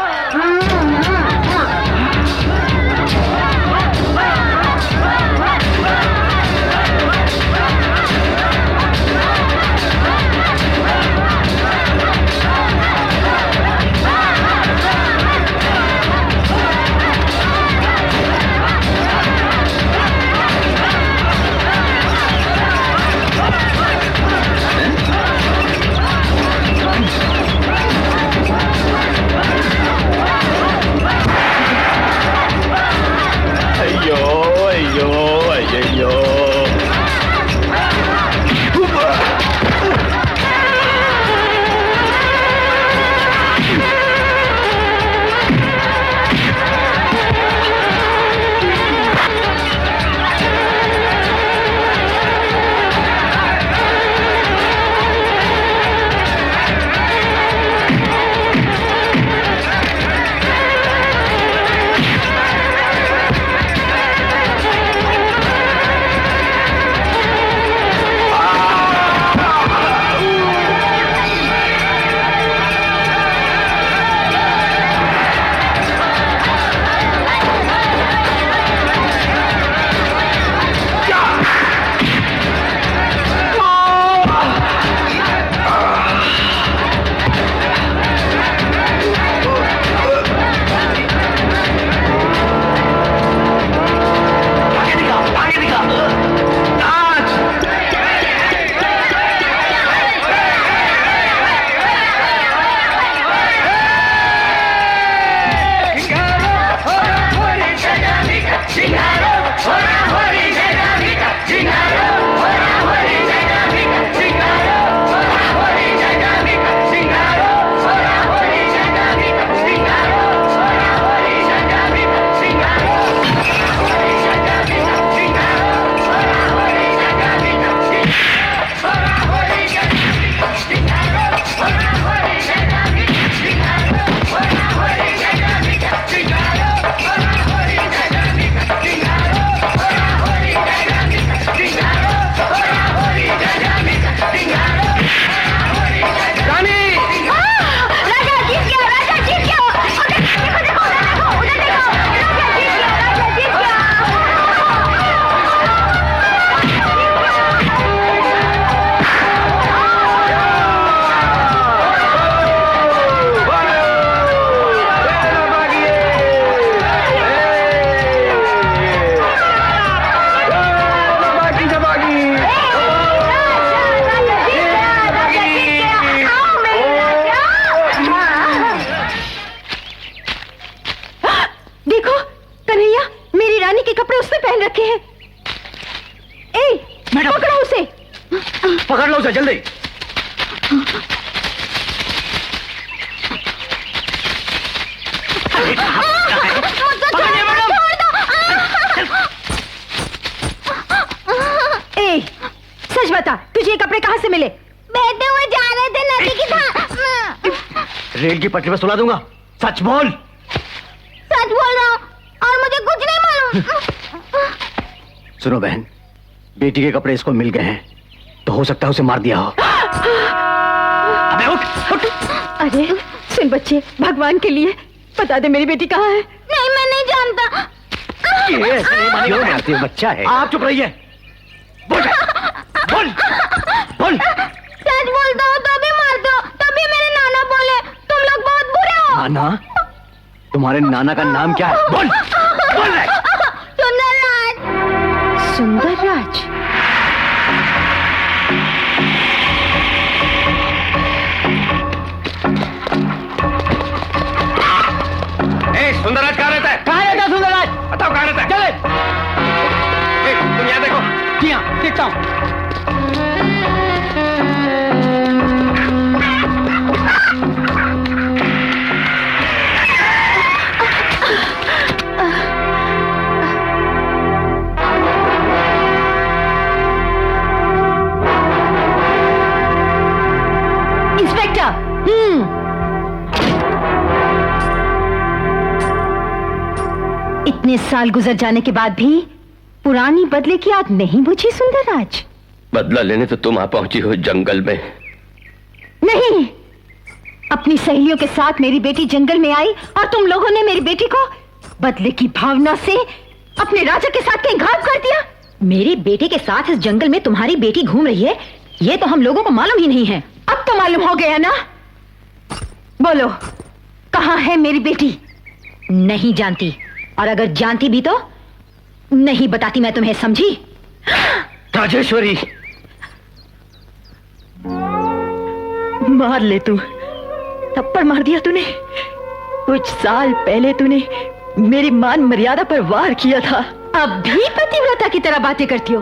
लड़के हैं। ए, मैडम। पकड़ो उसे। पकड़ लो उसे जल्दी। पकड़िए मैडम। ए, सच बता, तुझे ये कपड़े कहाँ से मिले? बहते हुए जा रहे थे नदी की धार। रेल की पटरी पर सुला दूंगा, सच बोल। सच बोल रहा हूँ और मुझे कुछ नहीं मालूम। सुनो बहन, बेटी के कपड़े इसको मिल गए हैं तो हो सकता है उसे मार दिया हो। अबे उठ उठ। अरे सुन बच्चे, भगवान के लिए बता दे मेरी बेटी कहाँ है। नहीं, मैं नहीं जानता। ये ऐसे नहीं मानेगा। क्यों मारती हो? बच्चा है। आप चुप रहिए। बोल बोल बोल। सच बोलता हूँ तो भी मारते हो। तभी मेरे नाना बोले तुम लोग बहुत बुरे हो। नाना? तुम्हारे नाना का नाम क्या है? बोल बोल रहे। सुंदरराज। सुंदरराज? सुंदरराज कहाँ रहता है? कहाँ रहता है सुंदरराज? बताओ कहाँ रहता है? चले। तुम यहाँ देखो। जी हाँ, देखता हूँ। इंस्पेक्टर। इतने साल गुजर जाने के बाद भी पुरानी बदले की आग नहीं बुझी सुंदरराज? बदला लेने तो तुम आ पहुंची हो जंगल में। नहीं, अपनी सहेलियों के साथ मेरी बेटी जंगल में आई और तुम लोगों ने मेरी बेटी को बदले की भावना से अपने राजा के साथ कहीं गायब कर दिया। मेरी बेटी के साथ इस जंगल में तुम्हारी बेटी घूम रही है, ये तो हम लोगों को मालूम ही नहीं है। अब तो मालूम हो गया ना? बोलो, कहाँ है मेरी बेटी? नहीं जानती, और अगर जानती भी तो नहीं बताती मैं तुम्हें, समझी? राजेश्वरी, मार ले तू, थप्पड़ मार दिया तूने। कुछ साल पहले तूने मेरी मान मर्यादा पर वार किया था। अब भी पतिव्रता की तरह बातें करती हो?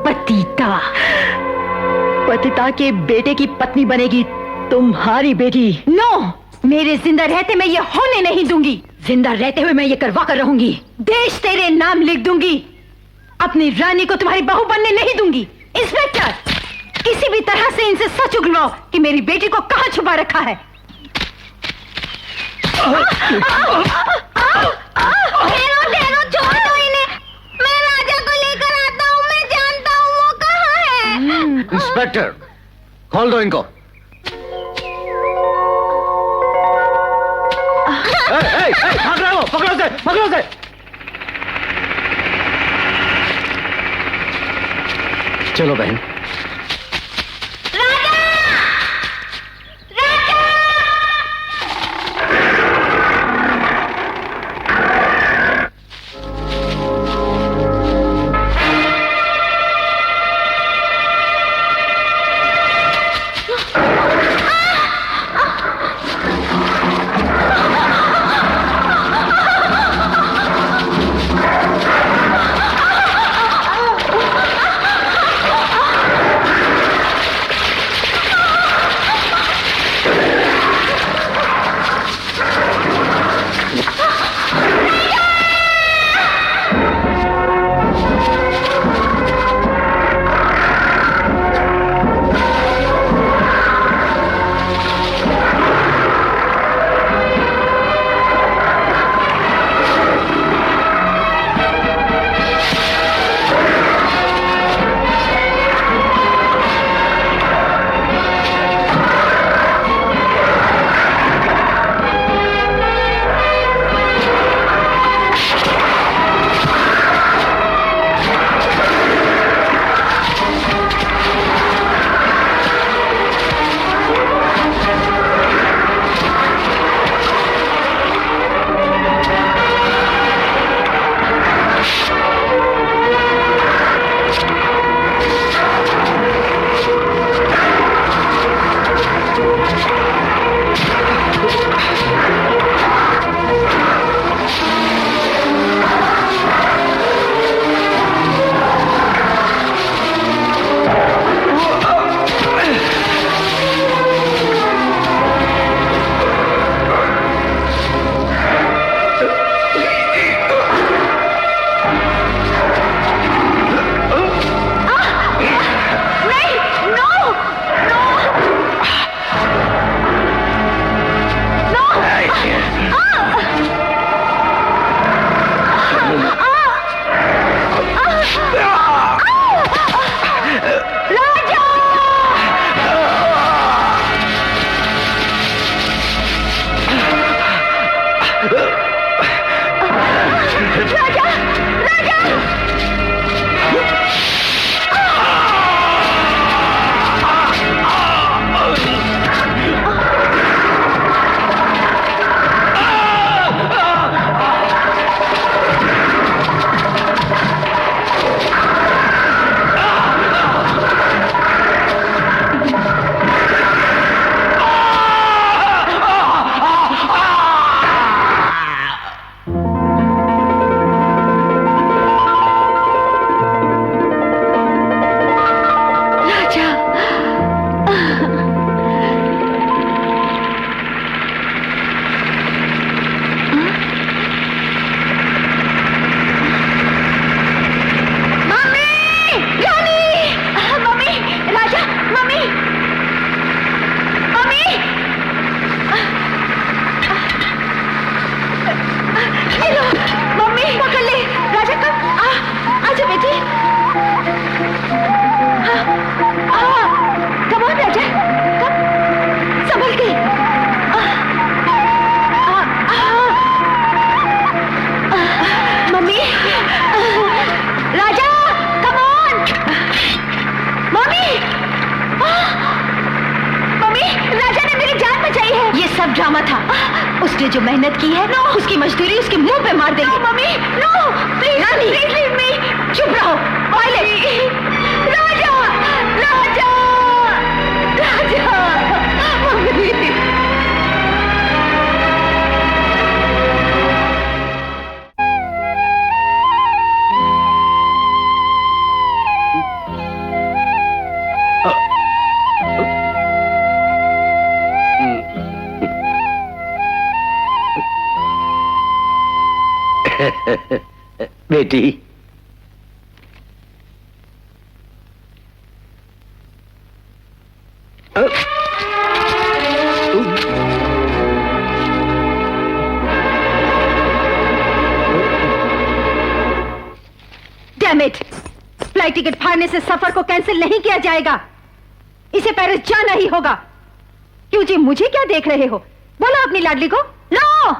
पतिता? पतिता के बेटे की पत्नी बनेगी तुम्हारी बेटी। नो, मेरे जिंदा रहते मैं ये होने नहीं दूंगी। जिंदा रहते हुए मैं ये करवा कर रहूंगी। देश तेरे नाम लिख दूंगी, अपनी रानी को तुम्हारी बहू बनने नहीं दूंगी। इंस्पेक्टर, किसी भी तरह से इनसे सच उगलवाओ कि मेरी बेटी को कहां छुपा रखा है। ठहरो, छोड़ दो इन्हें। मैं राजा को लेकर आता हूँ, मैं जानता हूँ वो कहाँ है। इंस्पेक्टर, खोल दो इनको। भाग रहे हो? पकड़ो से, पकड़ो से। चलो बहन। तुझे जो मेहनत की है उसकी मजदूरी उसके मुंह पे मार देंगे। Mummy no please Rani, please leave me. चुप रहो। वायलेट, राजा राजा राजा मम्मी बेटी, डैम इट, फ्लाइट टिकट फाड़ने से सफर को कैंसिल नहीं किया जाएगा। इसे पेरिस जाना ही होगा। क्यों जी, मुझे क्या देख रहे हो? बोलो अपनी लाडली को। नो,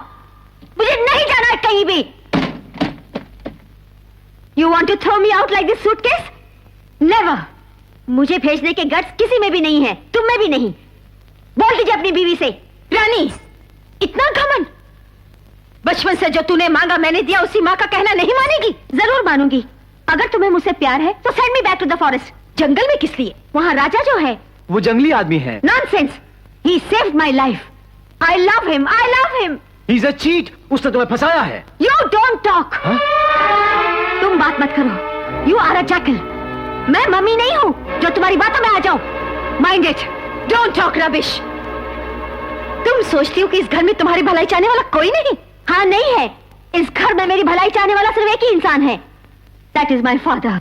मुझे नहीं जाना है कहीं भी। You want to throw me out like this suitcase? Never. मुझे भेजने के गट्स किसी में भी नहीं है, तुम में भी नहीं। बोल दीजिए अपनी बीवी से। रानी, इतना घमंड? बचपन से जो तूने मांगा मैंने दिया, उसी माँ का कहना नहीं मानेगी? जरूर मानूंगी। अगर तुम्हें मुझसे प्यार है तो send me back to the forest. जंगल में किस लिए? वहाँ राजा जो है वो जंगली आदमी है। Nonsense. He saved my life. I love him. I love him. He's a cheat. उसने तुम्हें फंसाया है। You don't talk. हाँ? तुम बात मत करो। You are a jackal. मैं मम्मी नहीं हूँ जो तुम्हारी बातों में आ जाऊं। Mind it. Don't talk rubbish. तुम सोचती हो कि इस घर में तुम्हारी भलाई चाहने वाला कोई नहीं? हाँ, नहीं है। इस घर में मेरी भलाई चाहने वाला सिर्फ एक ही इंसान है। That is my father.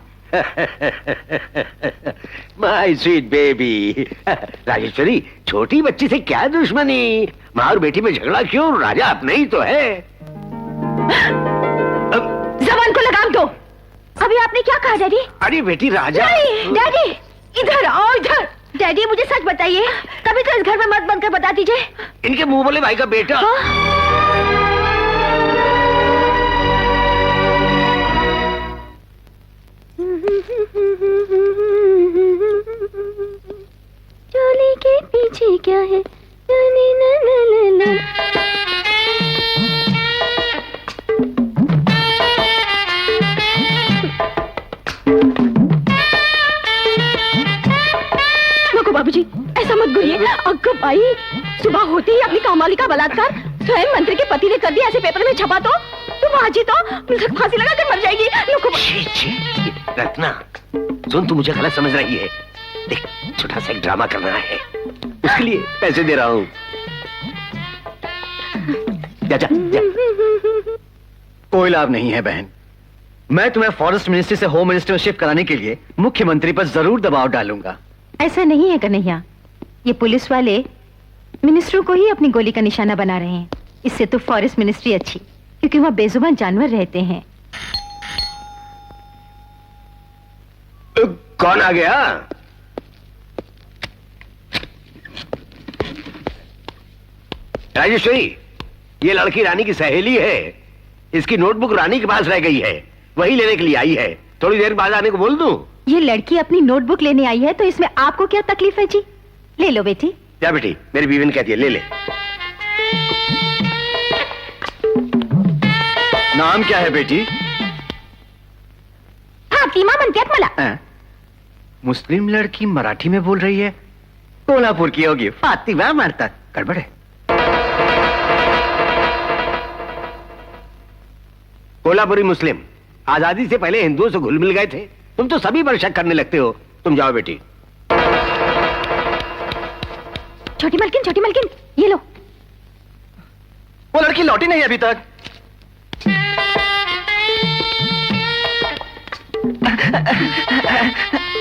My sweet baby. Rajeshwari, छोटी बच्ची से क्या दुश्मनी? माँ और बेटी में झगड़ा क्यों? राजा अपने ही तो है। जबान को लगाम दो। अभी आपने क्या कहा डैडी? अरे बेटी, राजा। डैडी, इधर आओ, इधर। डैडी, मुझे सच बताइए, कभी तो इस घर में मत बनकर बता दीजिए। इनके मुंह बोले भाई का बेटा। चोली के पीछे क्या है? नको बाबूजी, ऐसा मत बोलिए। अगर भाई सुबह होते ही अपनी कामवाली का बलात्कार स्वयं मंत्री के पति ने कर दिया, ऐसे पेपर में छपा तो बाजी तो फांसी लगा कर मर जाएगी। रत्ना, सुन, तू मुझे गलत समझ रही है। देख, छोटा सा एक ड्रामा करना है, उसके लिए पैसे दे रहा हूँ। जा जा जा। कोई लाभ नहीं है बहन। मैं तुम्हें फॉरेस्ट मिनिस्ट्री से होम मिनिस्टर में शिफ्ट कराने के लिए मुख्यमंत्री पर जरूर दबाव डालूंगा। ऐसा नहीं है कन्हैया, ये पुलिस वाले मिनिस्टरों को ही अपनी गोली का निशाना बना रहे हैं। इससे तो फॉरेस्ट मिनिस्ट्री अच्छी, क्योंकि वहाँ बेजुबान जानवर रहते हैं। कौन आ गया? राजेश्वरी, ये लड़की रानी की सहेली है। इसकी नोटबुक रानी के पास रह गई है, वही लेने के लिए आई है। थोड़ी देर बाद आने को बोल दूं? ये लड़की अपनी नोटबुक लेने आई है तो इसमें आपको क्या तकलीफ है जी? ले लो बेटी। क्या बेटी, मेरी बीवी ने कहती है ले ले। नाम क्या है बेटी? फातिमा म्हणतात मला। मुस्लिम लड़की मराठी में बोल रही है। कोल्हापुर की होगी, फातिमा मारता। गड़बड़ है। कोल्हापुरी मुस्लिम आजादी से पहले हिंदुओं से घुल मिल गए थे। तुम तो सभी पर शक करने लगते हो। तुम जाओ बेटी। छोटी मलकिन, ये लो। वो लड़की लौटी नहीं अभी तक।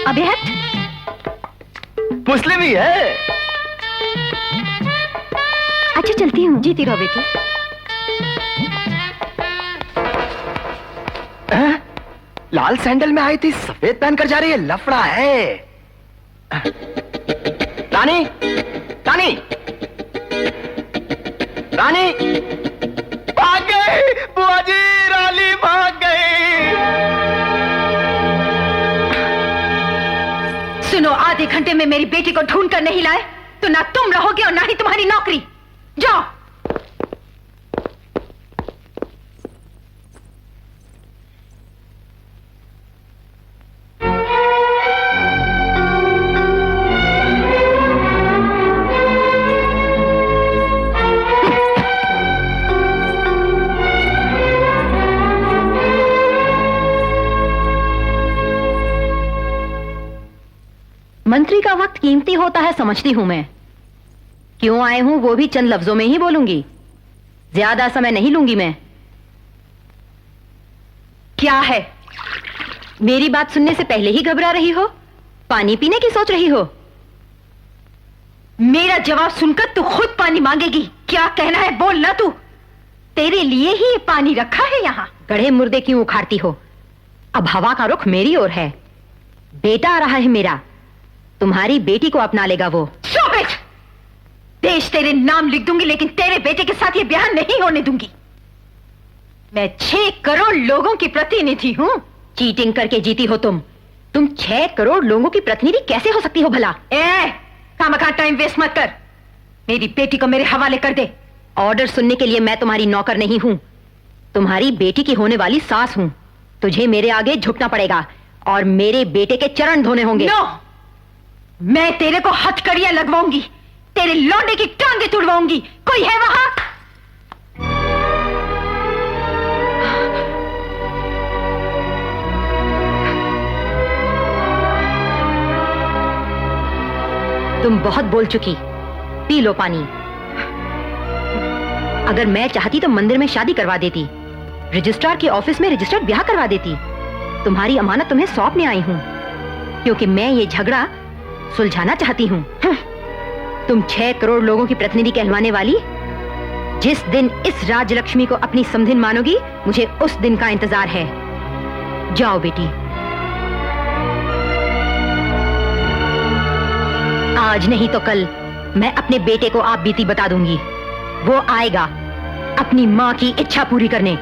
अबे हट। मुस्लिम ही है। अच्छा चलती हूँ। जीती रहो बेटी। लाल सैंडल में आई थी, सफेद पहनकर जा रही है। लफड़ा है। रानी, रानी, रानी, भाग गई बुआ जी। रानी भाग गई। सुनो, आधे घंटे में मेरी बेटी को ढूंढ कर नहीं लाए तो ना तुम रहोगे और ना ही तुम्हारी नौकरी। जाओ। मंत्री का वक्त कीमती होता है, समझती हूं मैं। क्यों आए हूं वो भी चंद लफ्जों में ही बोलूंगी, ज्यादा समय नहीं लूंगी मैं। क्या है? मेरी बात सुनने से पहले ही घबरा रही हो? पानी पीने की सोच रही हो? मेरा जवाब सुनकर तू खुद पानी मांगेगी। क्या कहना है बोल ना तू। तेरे लिए ही ये पानी रखा है यहाँ। गढ़े मुर्दे क्यों उखाड़ती हो? अब हवा का रुख मेरी ओर है। बेटा आ रहा है मेरा, तुम्हारी बेटी को अपना लेगा वो। Stop it! देश तेरे नाम लिख दूंगी, लेकिन तेरे बेटे के साथ ये ब्याह नहीं होने दूंगी। मैं 6 करोड़ लोगों की प्रतिनिधि हूँ। चीटिंग करके जीती हो तुम 6 करोड़ लोगों की प्रतिनिधि कैसे हो सकती हो भला? खामखा टाइम वेस्ट मत कर। मेरी बेटी को मेरे हवाले कर दे। ऑर्डर सुनने के लिए मैं तुम्हारी नौकर नहीं हूं, तुम्हारी बेटी की होने वाली सास हूं। तुझे मेरे आगे झुकना पड़ेगा और मेरे बेटे के चरण धोने होंगे। नो! मैं तेरे को हथकड़ियां लगवाऊंगी, तेरे लौंडे की टांगे तुड़वाऊंगी। कोई है वहां? तुम बहुत बोल चुकी, पी लो पानी। अगर मैं चाहती तो मंदिर में शादी करवा देती, रजिस्ट्रार के ऑफिस में रजिस्टर्ड ब्याह करवा देती। तुम्हारी अमानत तुम्हें सौंपने आई हूं, क्योंकि मैं ये झगड़ा सुलझाना चाहती हूं। तुम 6 करोड़ लोगों की प्रतिनिधि कहलवाने वाली, जिस दिन इस राजलक्ष्मी को अपनी समधिन मानोगी, मुझे उस दिन का इंतजार है। जाओ बेटी। आज नहीं तो कल मैं अपने बेटे को आप बीती बता दूंगी। वो आएगा अपनी मां की इच्छा पूरी करने।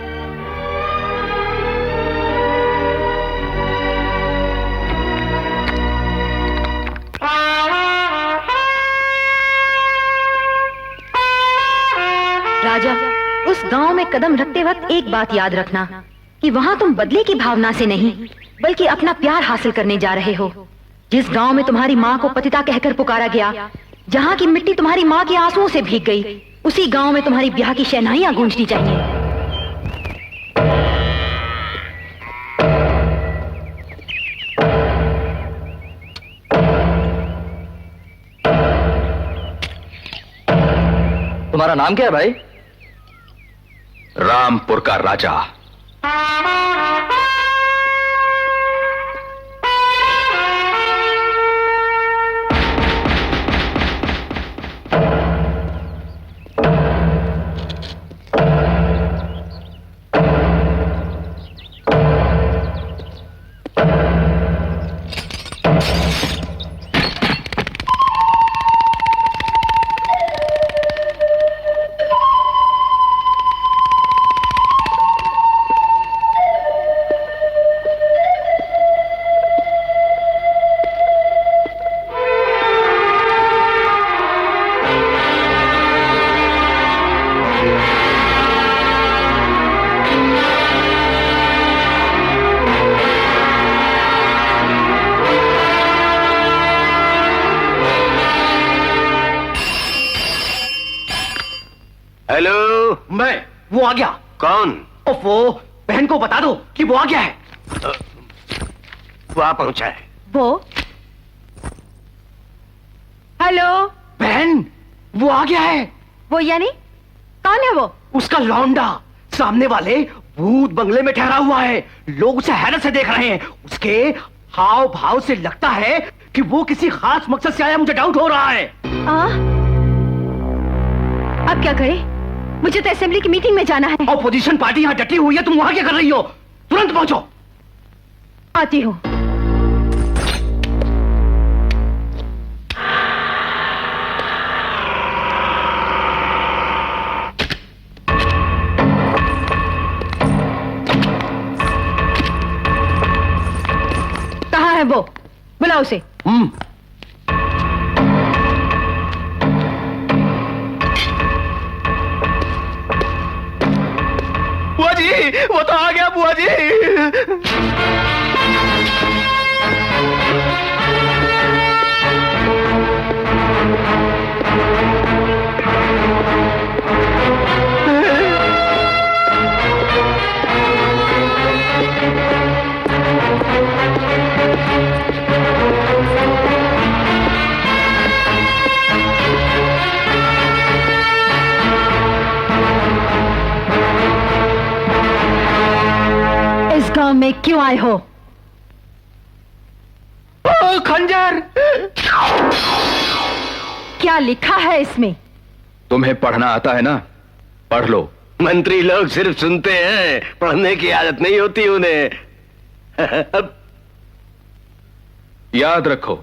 राजा, उस गांव में कदम रखते वक्त एक बात याद रखना कि वहां तुम बदले की भावना से नहीं, बल्कि अपना प्यार हासिल करने जा रहे हो। जिस गांव में तुम्हारी मां को पतिता कहकर पुकारा गया, जहां की मिट्टी तुम्हारी मां के आंसुओं से भीग गई, उसी गांव में तुम्हारी ब्याह की शहनाइयां गूंजनी चाहिए। तुम्हारा नाम क्या है भाई? रामपुर का राजा। वो आ गया। कौन? वो बहन को बता दो कि वो आ गया है। वो आ पहुंचा है। वो? हेलो बहन, वो आ गया है। वो यानी कौन है वो? उसका लौंडा सामने वाले भूत बंगले में ठहरा हुआ है। लोग उसे हैरत से देख रहे हैं। उसके हाव भाव से लगता है कि वो किसी खास मकसद से आया। मुझे डाउट हो रहा है। अब क्या करें? मुझे तो असेंबली की मीटिंग में जाना है। ऑपोजिशन पार्टी यहाँ डटी हुई है, तुम वहां क्या कर रही हो? तुरंत पहुंचो। आती हूँ। कहाँ है वो? बुलाओ उसे। बुआ जी, वो तो आ गया बुआ जी। गांव में क्यों आए हो? खंजर! क्या लिखा है इसमें? तुम्हें पढ़ना आता है ना? पढ़ लो। मंत्री लोग सिर्फ सुनते हैं, पढ़ने की आदत नहीं होती उन्हें। अब याद रखो,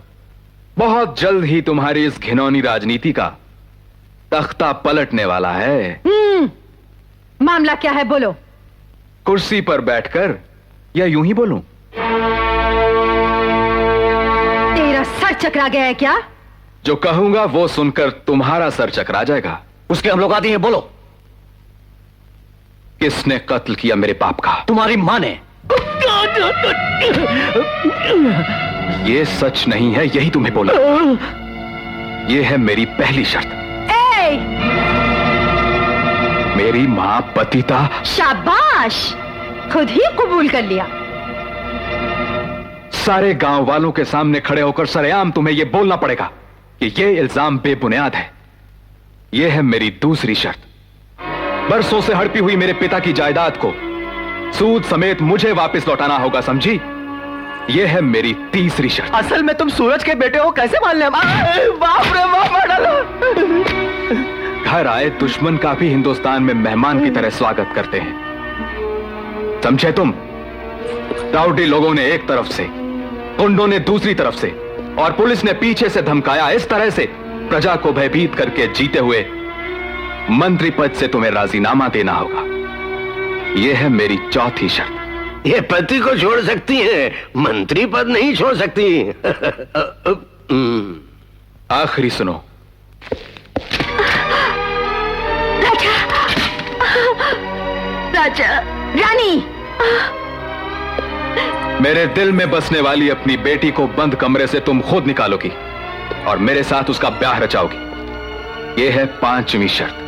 बहुत जल्द ही तुम्हारी इस घिनौनी राजनीति का तख्ता पलटने वाला है। मामला क्या है, बोलो। कुर्सी पर बैठकर या यूं ही बोलूं? तेरा सर चकरा गया है क्या? जो कहूंगा वो सुनकर तुम्हारा सर चकरा जाएगा। उसके हम लोग आदि हैं, बोलो। किसने कत्ल किया मेरे बाप का? तुम्हारी मां ने। ये सच नहीं है, यही तुम्हें बोला। ये है मेरी पहली शर्त। मेरी मां पतिता। शाबाश, खुद ही कबूल कर लिया। सारे गांव वालों के सामने खड़े होकर सरेआम तुम्हें यह बोलना पड़ेगा कि यह इल्जाम बेबुनियाद है। यह है मेरी दूसरी शर्त। बरसों से हड़पी हुई मेरे पिता की जायदाद को सूद समेत मुझे वापस लौटाना होगा, समझी? यह है मेरी तीसरी शर्त। असल में तुम सूरज के बेटे हो, कैसे मान ले? बाप रे बाप, मार डालो। घर आए दुश्मन का भी हिंदुस्तान में मेहमान की तरह स्वागत करते हैं, समझे तुम? राउडी लोगों ने एक तरफ से, गुंडों ने दूसरी तरफ से, और पुलिस ने पीछे से धमकाया। इस तरह से प्रजा को भयभीत करके जीते हुए मंत्री पद से तुम्हें राजीनामा देना होगा। यह है मेरी चौथी शर्त। ये पति को छोड़ सकती है, मंत्री पद नहीं छोड़ सकती। आखिरी सुनो। राजा, राजा, रानी। मेरे दिल में बसने वाली अपनी बेटी को बंद कमरे से तुम खुद निकालोगी और मेरे साथ उसका ब्याह रचाओगी। यह है पांचवी शर्त।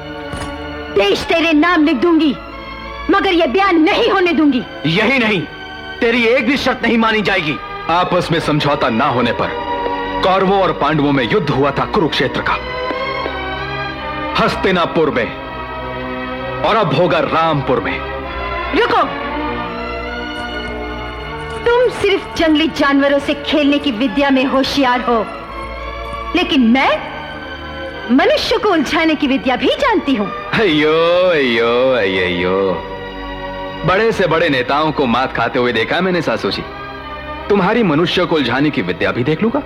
देश तेरे नाम लिख दूंगी, मगर यह बयान नहीं होने दूंगी। यही नहीं, तेरी एक भी शर्त नहीं मानी जाएगी। आपस में समझौता ना होने पर कौरवों और पांडवों में युद्ध हुआ था कुरुक्षेत्र का, हस्तिनापुर में, और अब होगा रामपुर में। रुको, तुम सिर्फ जंगली जानवरों से खेलने की विद्या में होशियार हो, लेकिन मैं मनुष्य को उलझाने की विद्या भी जानती हूं। अयो अयो अयो, बड़े से बड़े नेताओं को मात खाते हुए देखा मैंने सासू जी। तुम्हारी मनुष्य को उलझाने की विद्या भी देख लूंगा।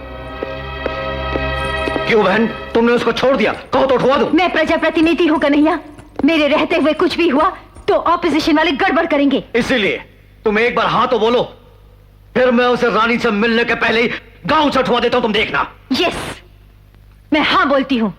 क्यों बहन, तुमने उसको छोड़ दिया? कहो तो उठवा दूं। मैं प्रजाप्रतिनिधि हूं कन्हैया, मेरे रहते हुए कुछ भी हुआ तो ऑपोजिशन वाले गड़बड़ करेंगे। इसीलिए तुम एक बार हाँ तो बोलो, फिर मैं उसे रानी से मिलने के पहले ही गांव से उठवा देता हूं, तुम देखना। यस, मैं हाँ बोलती हूं।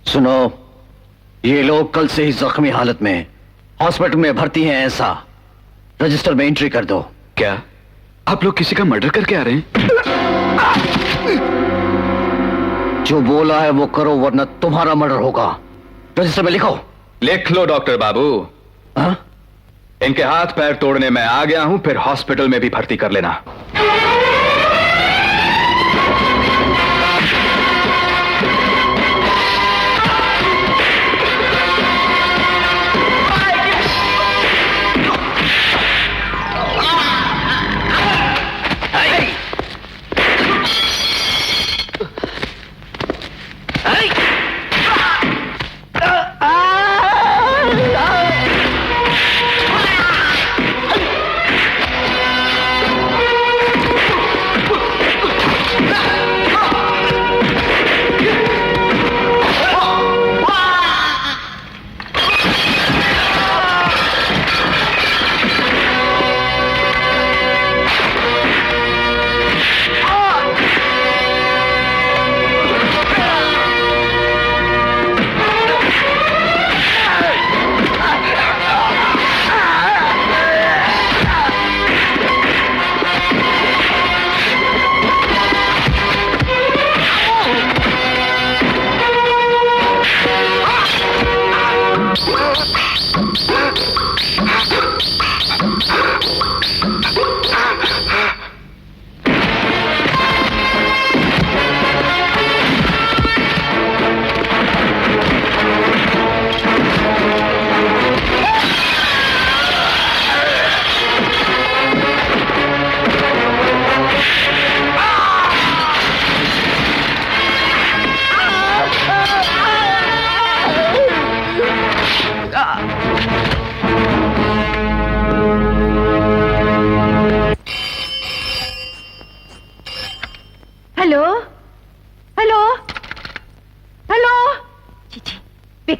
सुनो, ये लोग कल से ही जख्मी हालत में हॉस्पिटल में भर्ती हैं, ऐसा रजिस्टर में एंट्री कर दो। क्या आप लोग किसी का मर्डर करके आ रहे हैं? जो बोला है वो करो, वरना तुम्हारा मर्डर होगा। रजिस्टर में लिखो। लिख लो डॉक्टर बाबू। हाँ? इनके हाथ पैर तोड़ने में आ गया हूं, फिर हॉस्पिटल में भी भर्ती कर लेना।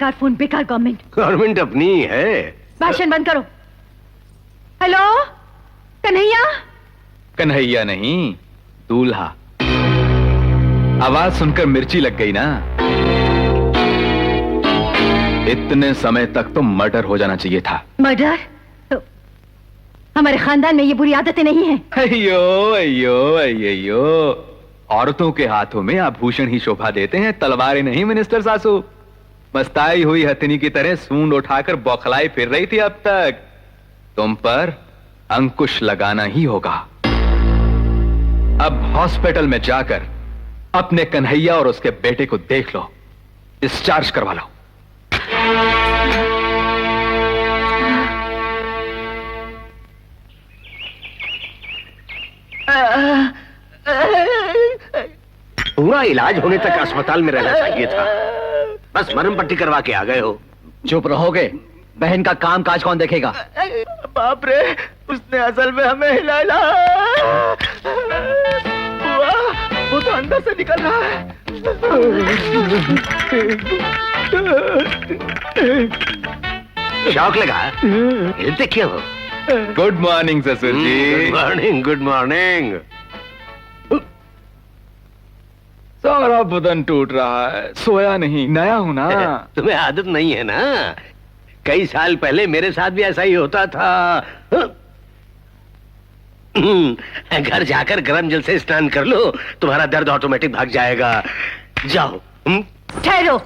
बेकार फोन, बेकार गवर्नमेंट। गवर्नमेंट अपनी ही है। भाषण बंद करो। हेलो कन्हैया। कन्हैया नहीं, दूल्हा। आवाज सुनकर मिर्ची लग गई ना? इतने समय तक तो मर्डर हो जाना चाहिए था। मर्डर? तो हमारे खानदान में ये बुरी आदतें नहीं हैं। अयो अयो अयो, औरतों के हाथों में आभूषण ही शोभा देते हैं, तलवारें नहीं मिनिस्टर सासू। मस्ताई हुई हथिनी की तरह सूंड उठाकर बौखलाई फिर रही थी अब तक। तुम पर अंकुश लगाना ही होगा। अब हॉस्पिटल में जाकर अपने कन्हैया और उसके बेटे को देख लो, डिस्चार्ज करवा लो। पूरा इलाज होने तक अस्पताल में रहना चाहिए था, बस मरहम पट्टी करवा के आ गए हो। चुप रहोगे? बहन का काम काज कौन देखेगा? बाप रे, उसने असल में हमें हिलाया। वो तो अंदर से निकल रहा है। शौक लगा? हिलते क्यों हो? गुड मॉर्निंग ससुर जी। Good morning, good morning. सारा बदन टूट रहा है, सोया नहीं, नया हूं ना। तुम्हें आदत नहीं है ना? कई साल पहले मेरे साथ भी ऐसा ही होता था। घर जाकर गर्म जल से स्नान कर लो, तुम्हारा दर्द ऑटोमेटिक भाग जाएगा। जाओ। ठहरो,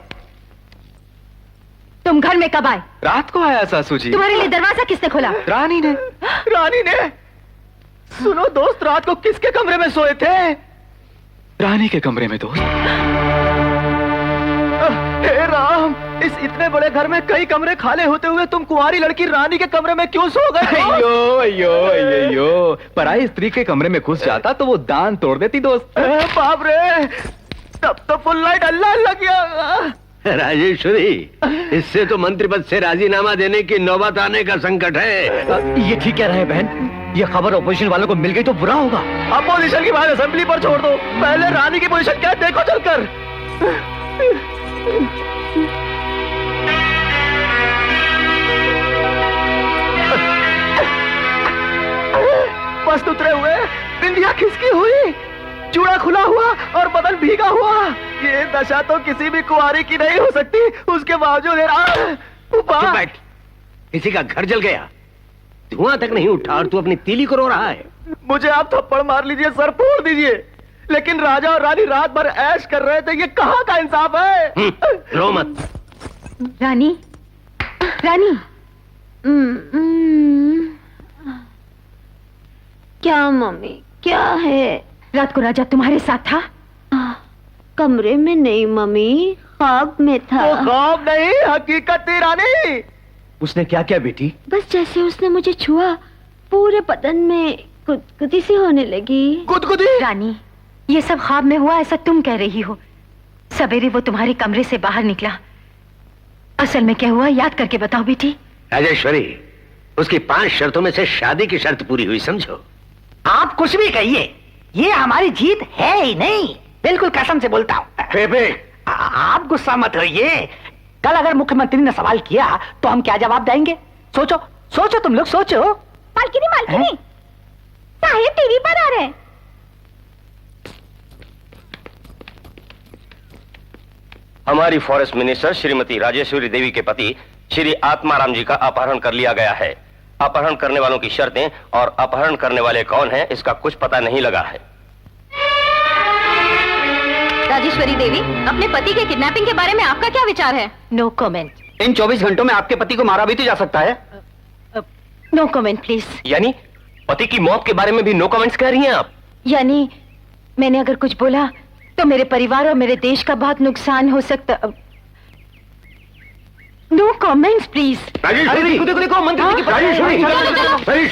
तुम घर में कब आए? रात को आया सासू जी। तुम्हारे लिए दरवाजा किसने खोला? रानी ने। रानी ने? सुनो दोस्त, रात को किसके कमरे में सोए थे? रानी के कमरे में दोस्त। हे राम, इस इतने बड़े घर में कई कमरे खाली होते हुए तुम कुंवारी लड़की रानी के कमरे में क्यों सो गए? अयो अयो अयो, पराई स्त्री के कमरे में घुस जाता तो वो दान तोड़ देती दोस्त। बाप रे, तब तो फुल लाइट अल्लाह लग गया। राजेश्वरी, इससे तो मंत्री पद से राजीनामा देने की नौबत आने का संकट है। ये ठीक कह रहे हैं बहन, ये खबर ऑपोजिशन वालों को मिल गई तो बुरा होगा। अपोजिशन की बात असेंबली पर छोड़ दो, पहले रानी की पोजीशन क्या है देखो चलकर। मस्त उतरे हुए, बिंदिया खिसकी हुई, चूड़ा खुला हुआ और बदन भीगा हुआ। ये दशा तो किसी भी कुंवारी की नहीं हो सकती। उसके बावजूद बैठ, किसी का घर जल गया, धुआं तक नहीं उठा और तू अपनी तीली को रो रहा है। मुझे आप थप्पड़ मार लीजिए, सर फोड़ दीजिए, लेकिन राजा और रानी रात भर ऐश कर रहे थे। ये कहाँ का इंसाफ है? रो मत। रानी, रानी। क्या मम्मी, क्या है? रात को राजा तुम्हारे साथ था? कमरे में नहीं मम्मी, ख्वाब में था। वो ख्वाब नहीं, हकीकत थी रानी। उसने क्या किया बेटी? बस जैसे उसने मुझे छुआ, पूरे बदन में गुदगुदी सी होने लगी। गुदगुदी? रानी, ये सब ख्वाब में हुआ ऐसा तुम कह रही हो। सवेरे वो तुम्हारे कमरे से बाहर निकला, असल में क्या हुआ याद करके बताओ बेटी। राजेश्वरी, उसकी 5 शर्तों में से शादी की शर्त पूरी हुई, समझो। आप कुछ भी कहिए, ये हमारी जीत है ही नहीं। बिल्कुल कसम से बोलता हूँ। आप गुस्सा मत होइए। कल अगर मुख्यमंत्री ने सवाल किया तो हम क्या जवाब देंगे? सोचो सोचो, तुम लोग सोचो। मालकिनी, मालकिनी, साहिब टीवी पर आ रहे हैं। हमारी फॉरेस्ट मिनिस्टर श्रीमती राजेश्वरी देवी के पति श्री आत्माराम जी का अपहरण कर लिया गया है। अपहरण करने वालों की शर्तें और अपहरण करने वाले कौन हैं, इसका कुछ पता नहीं लगा है। राजेश्वरी देवी, अपने पति के किडनैपिंग के बारे में आपका क्या विचार है? No comment. इन 24 घंटों में आपके पति को मारा भी तो जा सकता है। No comment please. यानी पति की मौत के बारे में भी नो कमेंट्स कह रही हैं आप? यानी मैंने अगर कुछ बोला तो मेरे परिवार और मेरे देश का बहुत नुकसान हो सकता। No comments please. देखो मंत्री की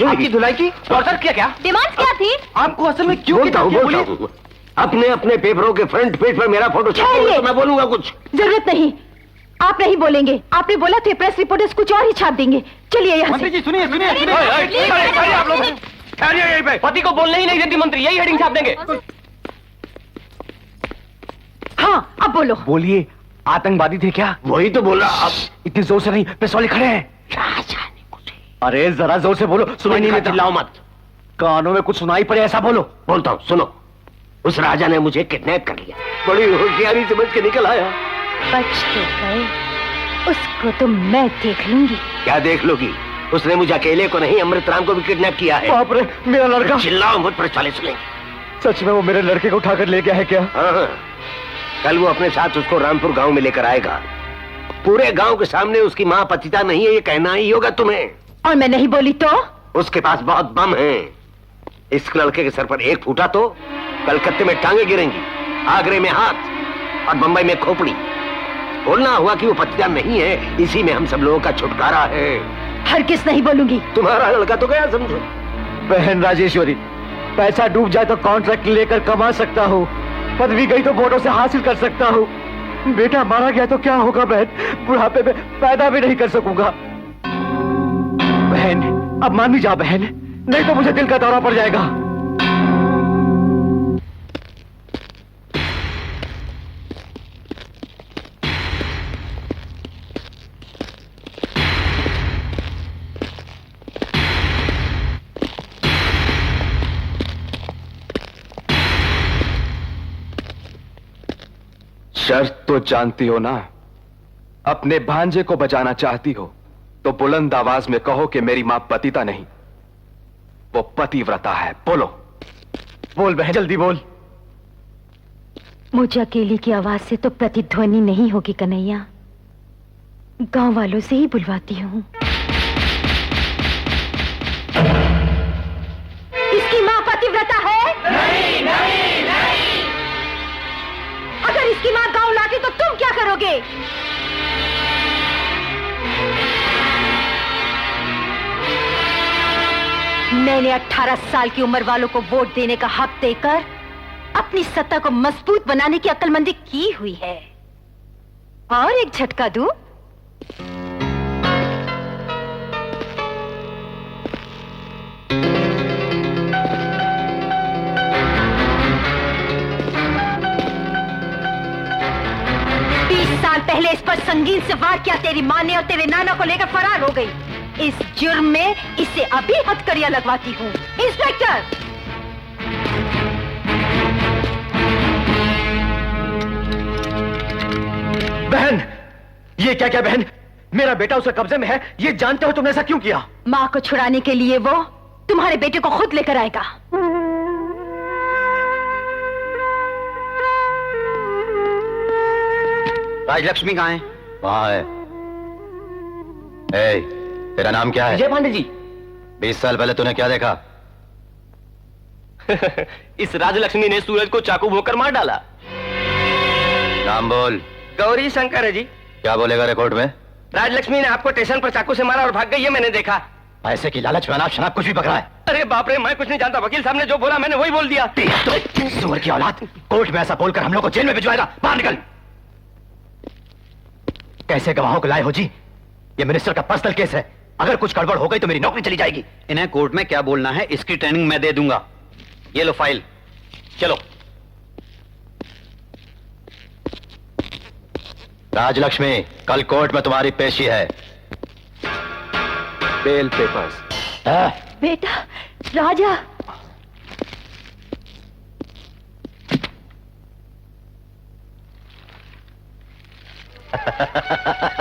आपकी धुलाई की ऑर्डर किया क्या? डिमांड क्या थी? आपको असल में क्यों बोलता हूँ। अपने अपने पेपरों के फ्रंट पेज पर मेरा फोटो छापो तो मैं बोलूंगा कुछ। जरूरत नहीं, आप नहीं बोलेंगे। आपने बोला थे प्रेस रिपोर्टर्स कुछ और ही छाप देंगे। चलिए यहाँ से। सुनिए सुनिए आप लोग पति को बोलने ही नहीं देती मंत्री, यही हेडिंग छाप देंगे। हाँ अब बोलो। बोलिए, आतंकवादी थे क्या? वही तो बोल रहा। अब इतनी जोर से नहीं, पुलिस वाले खड़े हैं। राजा ने मुझे। अरे जरा जोर से बोलो, सुनाई नहीं देता। चिल्लाओ मत। कानों में कुछ सुनाई पड़े ऐसा बोलो। बोलता हूँ, सुनो। उस राजा ने मुझे किडनैप कर लिया, बड़ी होशियारी समझ के निकल आया। बच तो गए, उसको तो मैं देख लूंगी। क्या देख लोगी? उसने मुझे अकेले को नहीं, अमृतराम को भी किडनैप किया है। बाप रे, मेरा लड़का। चिल्लाओ मत, पुलिस वाले सुनेंगे। सच में वो मेरे लड़के को उठाकर ले गया है क्या? हाँ, कल वो अपने साथ उसको रामपुर गांव में लेकर आएगा। पूरे गांव के सामने उसकी माँ पतिता नहीं है ये कहना ही होगा तुम्हें। और मैं नहीं बोली तो? उसके पास बहुत बम है। इस लड़के के सर पर एक फूटा तो कलकत्ते में टांगे गिरेंगी, आगरे में हाथ और बंबई में खोपड़ी। बोलना हुआ कि वो पतिता नहीं है, इसी में हम सब लोगों का छुटकारा है। हरगिज़ नहीं बोलूंगी। तुम्हारा लड़का तो गया समझो। बहन राजेश्वरी, पैसा डूब जाए तो कॉन्ट्रैक्ट लेकर कमा सकता हूँ, पदवी गई तो वोटों से हासिल कर सकता हूँ। बेटा मारा गया तो क्या होगा बहन? बुढ़ापे में पैदा भी नहीं कर सकूंगा। बहन अब मान भी जा बहन, नहीं तो मुझे दिल का दौरा पड़ जाएगा। शर्त तो जानती हो ना? अपने भांजे को बचाना चाहती हो तो बुलंद आवाज में कहो कि मेरी मां पतिता नहीं, वो पतिव्रता है। बोलो। बोल बहन, जल्दी बोल। मुझे अकेली की आवाज से तो प्रतिध्वनि नहीं होगी कन्हैया, गांव वालों से ही बुलवाती हूँ। इसकी माँ पतिव्रता है? नहीं, नहीं, नहीं। अगर इसकी माँ गांव लाती तो तुम क्या करोगे? मैंने 18 साल की उम्र वालों को वोट देने का हक देकर अपनी सत्ता को मजबूत बनाने की अक्लमंदी की हुई है। और एक झटका दूं? साल पहले इस पर संगीन से वार किया तेरी मां ने और तेरे नाना को लेकर फरार हो गई। इस जुर्म में इसे अभी हथकड़ियां लगवाती हूँ। इंस्पेक्टर! बहन, ये क्या क्या बहन? मेरा बेटा उसके कब्जे में है, ये जानते हो तुमने ऐसा क्यों किया? मां को छुड़ाने के लिए वो तुम्हारे बेटे को खुद लेकर आएगा। राजलक्ष्मी कहाँ है? वहां है। ए, तेरा नाम क्या है? विजय पांडे जी। 20 साल पहले तूने क्या देखा? इस राजलक्ष्मी ने सूरज को चाकू भोंकर मार डाला। नाम बोल। गौरी शंकर है जी। क्या बोलेगा रिकॉर्ड में? राजलक्ष्मी ने आपको स्टेशन पर चाकू से मारा और भाग गई, ये मैंने देखा। पैसे की लालच में अनाप शनाप कुछ भी पकड़ा है। अरे बाप रे, मैं कुछ नहीं जानता। वकील साहब ने जो बोला मैंने वही बोल दिया। तो सुअर की औलाद, कोर्ट में ऐसा बोलकर हम लोग को जेल में भिजवाएगा। बाहर निकल। कैसे गवाहों को लाए हो जी? ये मिनिस्टर का पर्सनल केस है, अगर कुछ गड़बड़ हो गई तो मेरी नौकरी चली जाएगी। इन्हें कोर्ट में क्या बोलना है इसकी ट्रेनिंग मैं दे दूंगा। ये लो फाइल, चलो। राजलक्ष्मी, कल कोर्ट में तुम्हारी पेशी है। Bail papers. बेटा, राजा।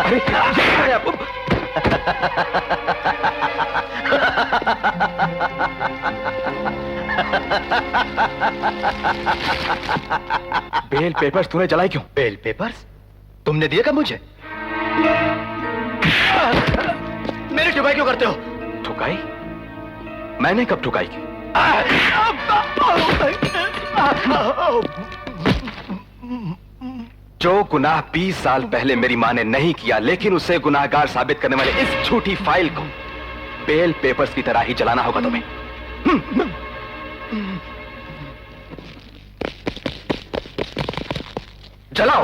अरे बेल पेपर्स तूने जलाई क्यों? बेल पेपर्स तुमने दिए कब मुझे? मेरी ठुकाई क्यों करते हो? ठुकाई? मैंने कब ठुकाई की? जो गुनाह 20 साल पहले मेरी मां ने नहीं किया, लेकिन उसे गुनाहगार साबित करने वाले इस झूठी फाइल को बेल पेपर्स की तरह ही जलाना होगा तुम्हें। जलाओ।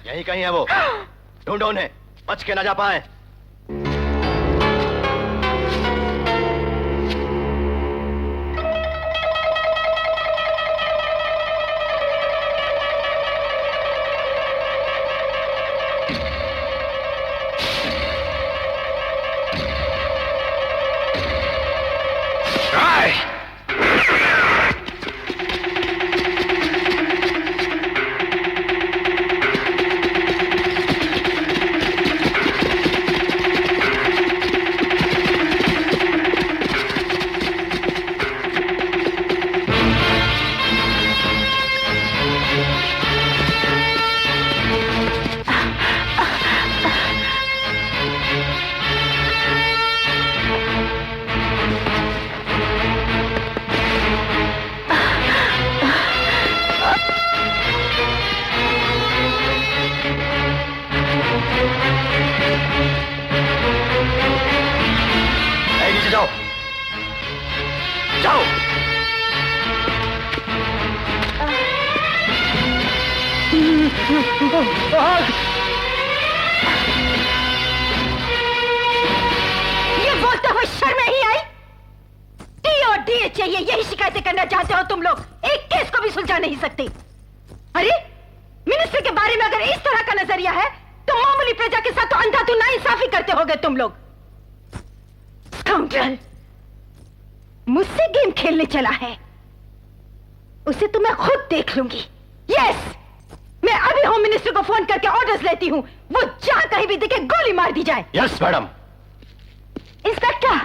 यहीं कहीं है वो, ढूंढो उन्हें, बच के न जा पाए। ये बोलते हुए शर्म नहीं आई? टीओ चाहिए, यही शिकायतें करना चाहते हो तुम लोग? एक केस को भी सुलझा नहीं सकते। अरे मिनिस्टर के बारे में अगर इस तरह का नजरिया है तो मामूली प्रजा के साथ तो अंधाधुंध नाइंसाफी करते होगे तुम लोग। स्काउंड्रल, मुझसे गेम खेलने चला है, उसे तो मैं खुद देख लूंगी। यस, मैं अभी होम मिनिस्टर को फोन करके ऑर्डर्स लेती हूँ, वो जहां कहीं भी दिखे गोली मार दी जाए। Yes madam. इंस्पेक्टर,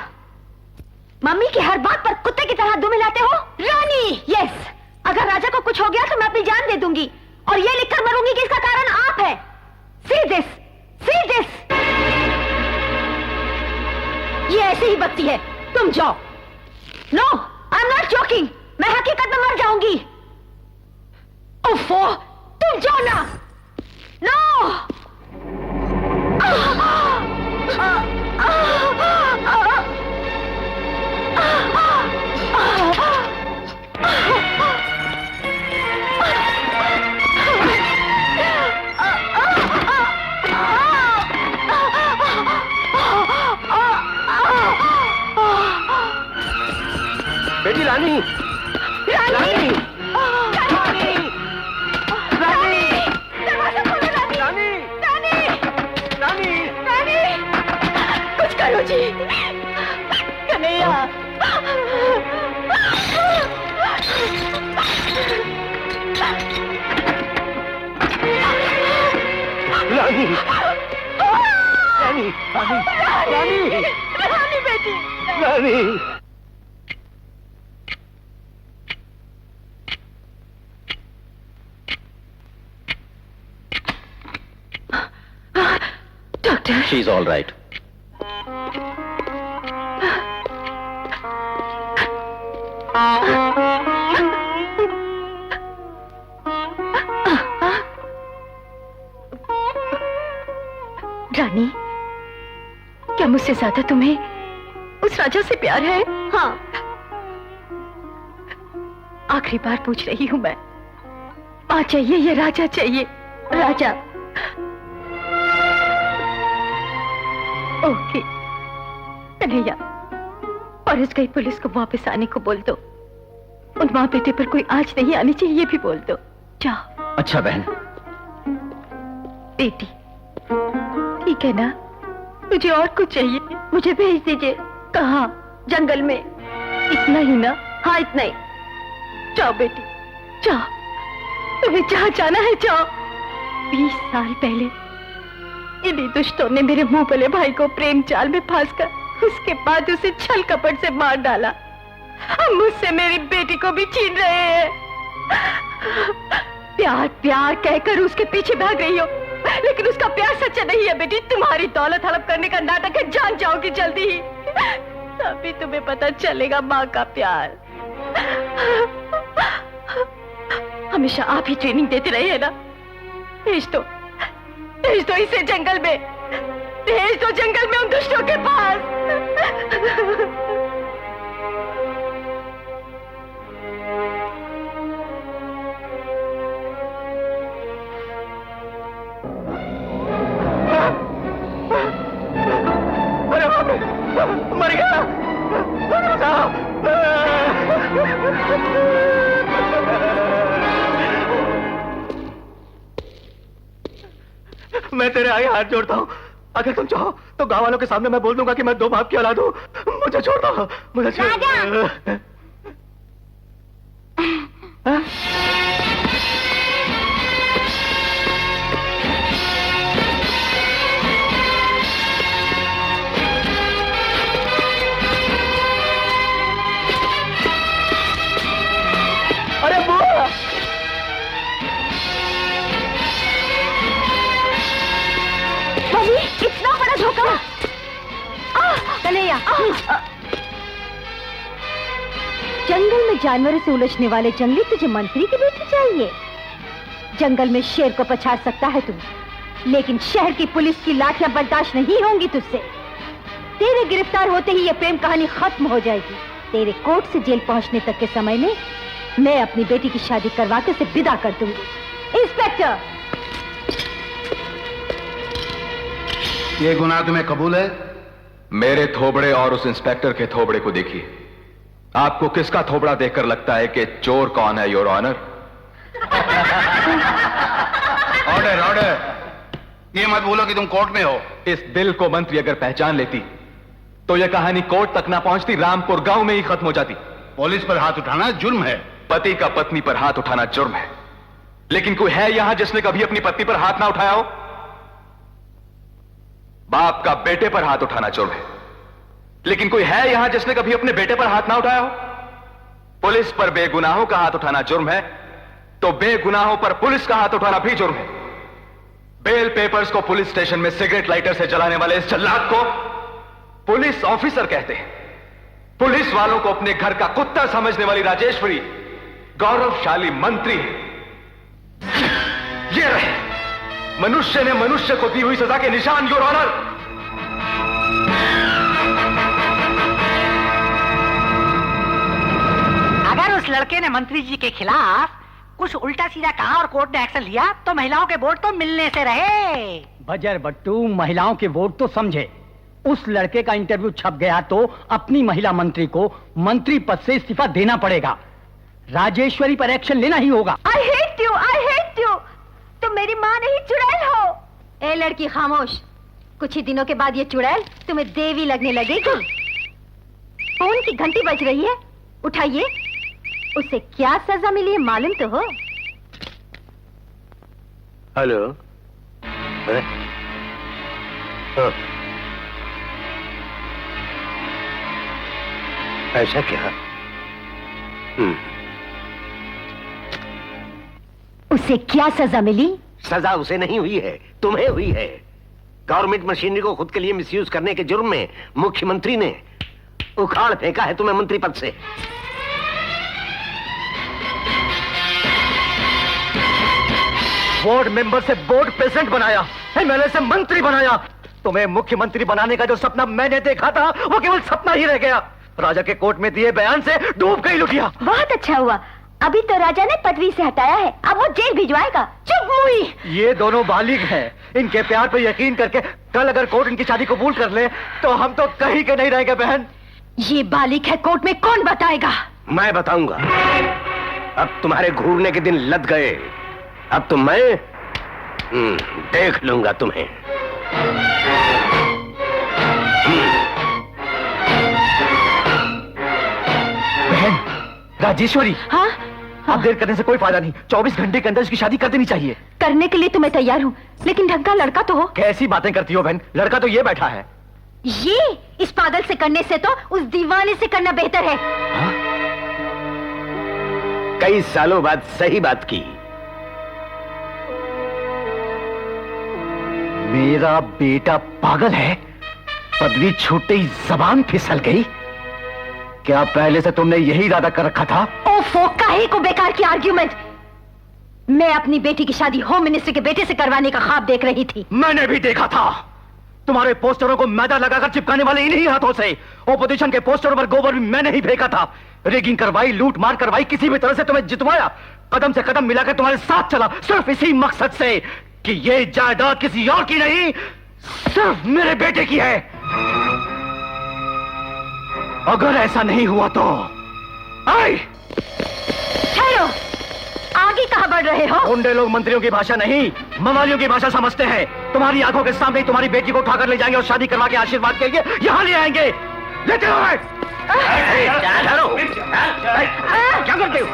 मम्मी की हर बात पर कुत्ते की तरह दुम मिलाते हो। रानी, यस, अगर राजा को कुछ हो गया तो मैं अपनी जान दे दूंगी और ये लिखकर मरूंगी कि इसका कारण आप है। See this, see this. ये ऐसे ही बकती है, तुम जाओ। No, I am not joking, मैं हकीकत में मर जाऊंगी। ओफो, तुम जाओ ना। नो। बेटी रानी, रानी, रानी, रानी, दरवाजा खोलो रानी, रानी, रानी, रानी, रानी, कुछ करो जी, कन्हैया। रानी, रानी रानी रानी रानी बेटी Rani. Doctor she is all right. Rani, क्या मुझसे ज्यादा तुम्हें उस राजा से प्यार है? हाँ। आखिरी बार पूछ रही हूँ मैं, माँ चाहिए या राजा चाहिए? राजा। ओके कन्हैया, फॉरेस्ट गई पुलिस को वापस आने को बोल दो। उन माँ बेटे पर कोई आंच नहीं आनी चाहिए, ये भी बोल दो। जाओ। अच्छा बहन। बेटी ठीक है ना? मुझे और कुछ चाहिए? मुझे भेज दीजिए। कहाँ? जंगल में। इतना ही ना? हाँ इतना ही। जाओ बेटी जाओ, तुम्हें जहाँ जाना है जाओ। 20 साल पहले इन्हीं दुष्टों ने मेरे मुंह भले भाई को प्रेम जाल में फांसकर उसके बाद उसे छल कपट से मार डाला। अब मुझसे मेरी बेटी को भी छीन रहे हैं। प्यार प्यार कहकर उसके पीछे भाग रही हो, लेकिन उसका प्यार सच्चा नहीं है बेटी। तुम्हारी दौलत हड़प करने का नाटक है, जान जाओगी जल्दी ही। तभी तुम्हें पता चलेगा माँ का प्यार। हमेशा आप ही ट्रेनिंग देते रहे हैं ना? भेज दो इसे जंगल में, भेज दो जंगल में उन दुष्टों के पास। अरे बाप रे, मर गया। मैं तेरे आगे हाथ जोड़ता हूँ, अगर तुम चाहो तो गांव वालों के सामने मैं बोल दूंगा कि मैं 2 बाप की औलाद हूँ। मुझे छोड़ दो, मुझे छोड़ दो। अरे बुआ, मम्मी इतना बड़ा धोखा। कन्हैया, जंगल में जानवरों से उलझने वाले जंगली तुझे मंत्री की बेटी चाहिए? जंगल में शेर को पछाड़ सकता है तू, लेकिन शहर की पुलिस की लाठियां बर्दाश्त नहीं होंगी तुझसे। तेरे गिरफ्तार होते ही ये प्रेम कहानी खत्म हो जाएगी। तेरे कोर्ट से जेल पहुंचने तक के समय में मैं अपनी बेटी की शादी करवा के उसे विदा कर दूंगी। इंस्पेक्टर, ये गुनाह तुम्हें कबूल है? मेरे थोबड़े और उस इंस्पेक्टर के थोबड़े को देखिए। आपको किसका थोबड़ा देखकर लगता है कि चोर कौन है, योर ऑनर? Order order. ये मत बोलो कि तुम कोर्ट में हो। इस दिल को मंत्री अगर पहचान लेती तो यह कहानी कोर्ट तक ना पहुंचती, रामपुर गांव में ही खत्म हो जाती। पुलिस पर हाथ उठाना जुर्म है। पति का पत्नी पर हाथ उठाना जुर्म है, लेकिन कोई है यहां जिसने कभी अपनी पत्नी पर हाथ ना उठाया हो? बाप का बेटे पर हाथ उठाना जुर्म है, लेकिन कोई है यहां जिसने कभी अपने बेटे पर हाथ ना उठाया हो? पुलिस पर बेगुनाहों का हाथ उठाना जुर्म है, तो बेगुनाहों पर पुलिस का हाथ उठाना भी जुर्म है। बेल पेपर्स को पुलिस स्टेशन में सिगरेट लाइटर से जलाने वाले इस जल्लाद को पुलिस ऑफिसर कहते हैं। पुलिस वालों को अपने घर का कुत्ता समझने वाली राजेश्वरी गौरवशाली मंत्री है। ये रहे मनुष्य ने मनुष्य को दी हुई सजा के निशान, योर ऑनर। अगर उस लड़के ने मंत्री जी के खिलाफ कुछ उल्टा सीधा कहा और कोर्ट ने एक्शन लिया तो महिलाओं के वोट तो मिलने से रहे। बजर बट्टू, महिलाओं के वोट तो समझे। उस लड़के का इंटरव्यू छप गया तो अपनी महिला मंत्री को मंत्री पद से इस्तीफा देना पड़ेगा। राजेश्वरी पर एक्शन लेना ही होगा। I hate you। तुम मेरी माँ नहीं, चुड़ैल हो। ए लड़की खामोश, कुछ ही दिनों के बाद ये चुड़ैल तुम्हें देवी लगने लगेगी। फोन की घंटी बज रही है, उठाइए। उसे क्या सजा मिली है मालूम तो हो? हेलो। हाँ, ऐसा क्या? उसे क्या सजा मिली? सजा उसे नहीं हुई है, तुम्हें हुई है। गवर्नमेंट मशीनरी को खुद के लिए मिसयूज करने के जुर्म में मुख्यमंत्री ने उखाड़ फेंका है तुम्हें मंत्री पद से। बोर्ड मेंबर से बोर्ड प्रेसिडेंट बनाया, एमएलए से मंत्री बनाया। तुम्हें मुख्यमंत्री बनाने का जो सपना मैंने देखा था वो केवल सपना ही रह गया। राजा के कोर्ट में दिए बयान से डूब गई लुटिया। बहुत अच्छा हुआ, अभी तो राजा ने पदवी से हटाया है, अब वो जेल भिजवाएगा। चुप मुई। ये दोनों बालिग हैं, इनके प्यार पर यकीन करके कल अगर कोर्ट इनकी शादी कबूल कर ले तो हम तो कहीं के नहीं रहेंगे बहन। ये बालिक है, कोर्ट में कौन बताएगा? मैं बताऊंगा। अब तुम्हारे घूरने के दिन लद गए, अब तो मैं देख लूंगा तुम्हें। बहन राजेश्वरी, हाँ? अब देर करने से कोई फायदा नहीं, 24 घंटे के अंदर इसकी शादी कर देनी चाहिए। करने के लिए तो मैं तैयार हूँ, लेकिन ढंग का लड़का तो हो। कैसी बातें करती हो बहन, लड़का तो ये बैठा है। ये इस पागल से करने से तो उस दीवाने से करना बेहतर है। हाँ? कई सालों बाद सही बात की। मेरा बेटा पागल है? पदवी छूटते ही जबान फिसल गई। क्या पहले से तुमने यही इरादा कर रखा था? ओफो, काहे को बेकार की आर्ग्यूमेंट। मैं अपनी बेटी की शादी होम मिनिस्टर के बेटे से करवाने का ख्वाब देख रही थी। मैंने भी देखा था। तुम्हारे पोस्टरों को मैदा लगाकर चिपकाने वाले इन्हीं हाथों से। ओपोजिशन के पोस्टरों पर गोबर भी मैंने ही फेंका था। रेगिंग करवाई, लूट मार करवाई, किसी भी तरह से तुम्हें जितवाया। कदम से कदम मिलाकर तुम्हारे साथ चला, सिर्फ इसी मकसद से कि ये जायदाद किसी और की नहीं, सिर्फ मेरे बेटे की है। अगर ऐसा नहीं हुआ तो ठहरो, आगे कहां बढ़ रहे हो? गुंडे लोग मंत्रियों की भाषा नहीं, मवालियों की भाषा समझते हैं। तुम्हारी आंखों के सामने तुम्हारी बेटी को उठाकर ले जाएंगे और शादी करवा के आशीर्वाद के लिए यहां ले आएंगे। लेते हो? क्या करते हो?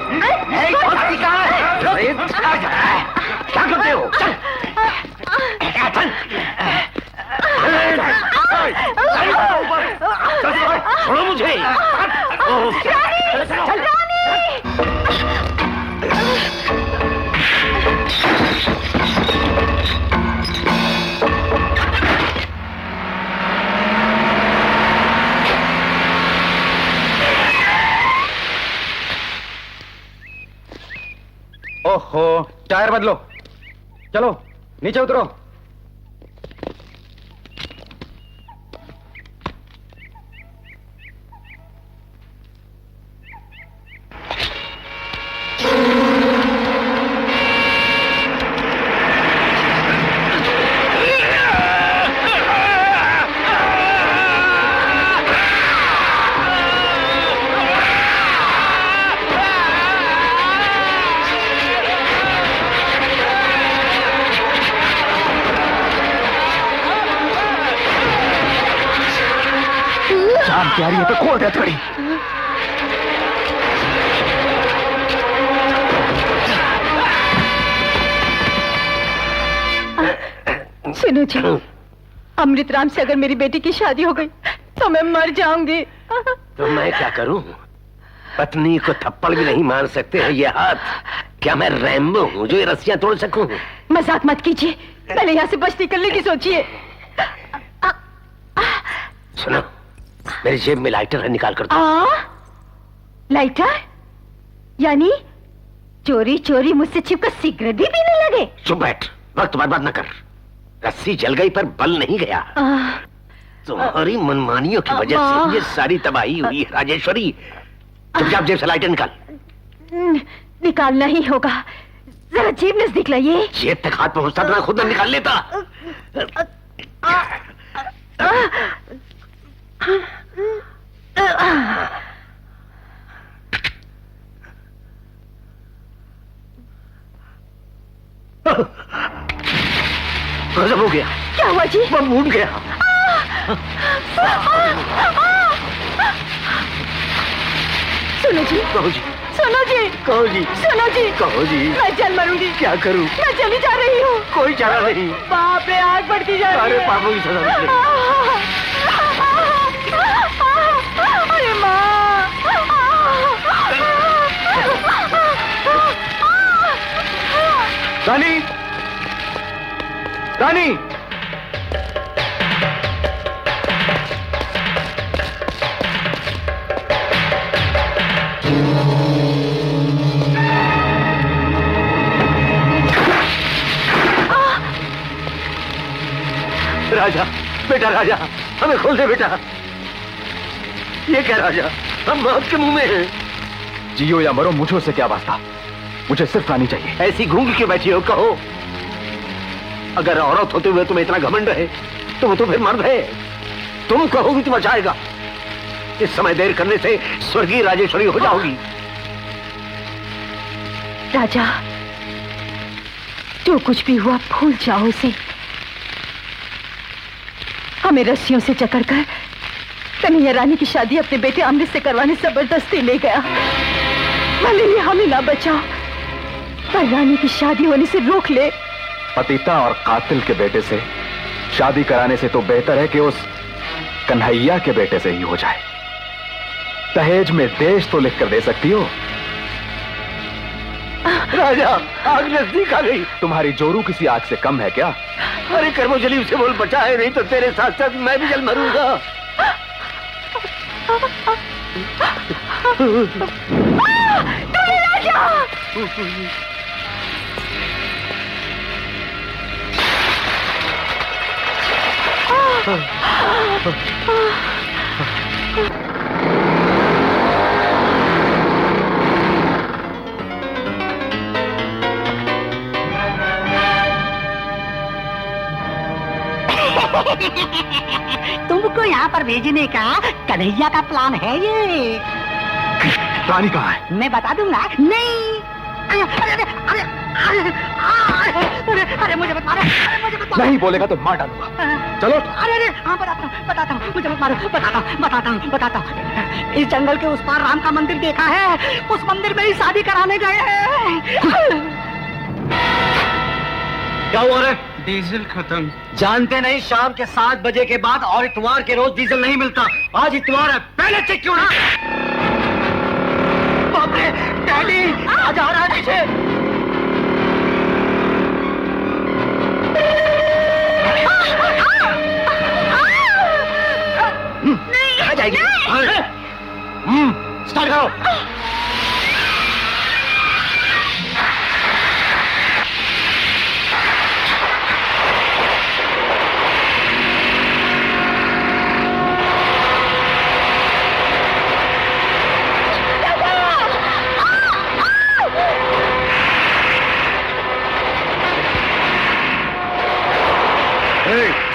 क्या करते हो? छोड़ो मुझे। ओहो, टायर बदलो। चलो नीचे उतरो। यार ये तो खोल दे थोड़ी। सुनो जी, अमृतराम से अगर मेरी बेटी की शादी हो गई तो मैं मर जाऊंगी। तो मैं क्या करूं? पत्नी को थप्पड़ भी नहीं मार सकते हैं ये हाथ। क्या मैं रैम्बो हूं जो ये रस्सियां तोड़ सकूं? मजाक मत कीजिए, पहले यहाँ से बच निकलने की सोचिए। सुनो, मेरी जेब में लाइटर है, निकाल कर दो। लाइटर? यानी चोरी चोरी मुझसे छिपकर सिगरेट भी पीने लगे? चुप बैठ, वक्त बर्बाद न कर। रस्सी जल गई पर बल नहीं गया। तुम्हारी मनमानियों की वजह से ये सारी तबाही हुई है राजेश्वरी। चुपचाप जेब से लाइटर निकाल। निकालना ही होगा, जरा जेब नजदीक लाइए। जेब तक हाथ पहुंचता तो मैं खुद न निकाल लेता। गजब हो गया। क्या हुआ जी? मैं भूल गया। सुनो जी, कहो जी, सुनो जी, कहो जी, सुनो जी, कहो जी। मैं चल मरूंगी। क्या करूं? मैं चली जा रही हूँ। कोई चारा नहीं। बाप रे, आग बढ़ती जा रही है। अरे पापों की सजा मिले। अरे माँ, रानी, रानी, राजा, बेटा राजा, हमें खोल दे बेटा। ये क्या राजा, हम मौत के मुंह में हैं। जियो या मरो, मुझे उससे क्या वास्ता। मुझे सिर्फ रानी चाहिए। ऐसी गूंग के बैठी हो, कहो। अगर औरत होते हुए तुम्हें इतना घमंड है तो वो तो फिर मर्द है। तुम कहोगी तो बचाएगा। इस समय देर करने से स्वर्गीय राजेश्वरी हो जाओगी। राजा, जो कुछ भी हुआ भूल जाओ उसे। हमें रस्सियों से जकड़कर कन्हैया रानी की शादी अपने बेटे अमृत से करवाने जबरदस्ती ले गया। भले ही हमें ना बचाओ, पर रानी की शादी होने से रोक ले। पतिता और कातिल के बेटे से शादी कराने से तो बेहतर है कि उस कन्हैया के बेटे से ही हो जाए। दहेज में देश तो लिख कर दे सकती हो। राजा, आग नजदीक आ गई। तुम्हारी जोरू किसी आग से कम है क्या? अरे कर्मजली से बोल, बचा है, नहीं तो तेरे साथ साथ मैं भी जल मरूंगा। राजा! तुमको यहाँ पर भेजने का कन्हैया का प्लान है ये। रानी कहाँ है? मैं बता दूंगा। नहीं, अरे अरे अरे अरे अरे मुझे मत मारो, मुझे मत मारो। नहीं बोलेगा तो मार डालूंगा। चलो। अरे अरे हाँ, बताता हूँ, मुझे मत मारो, बताता हूँ। इस जंगल के उस पार राम का मंदिर देखा है, उस मंदिर में ही शादी कराने गए हैं। क्या हुआ रे? डीजल खत्म। जानते नहीं, शाम के 7 बजे के बाद और इतवार के रोज डीजल नहीं मिलता। आज इतवार है, पहले चेक क्यों ना? बाप रे, डैडी आज आ रहा है पीछे। आ जाएगी। स्टार्ट करो।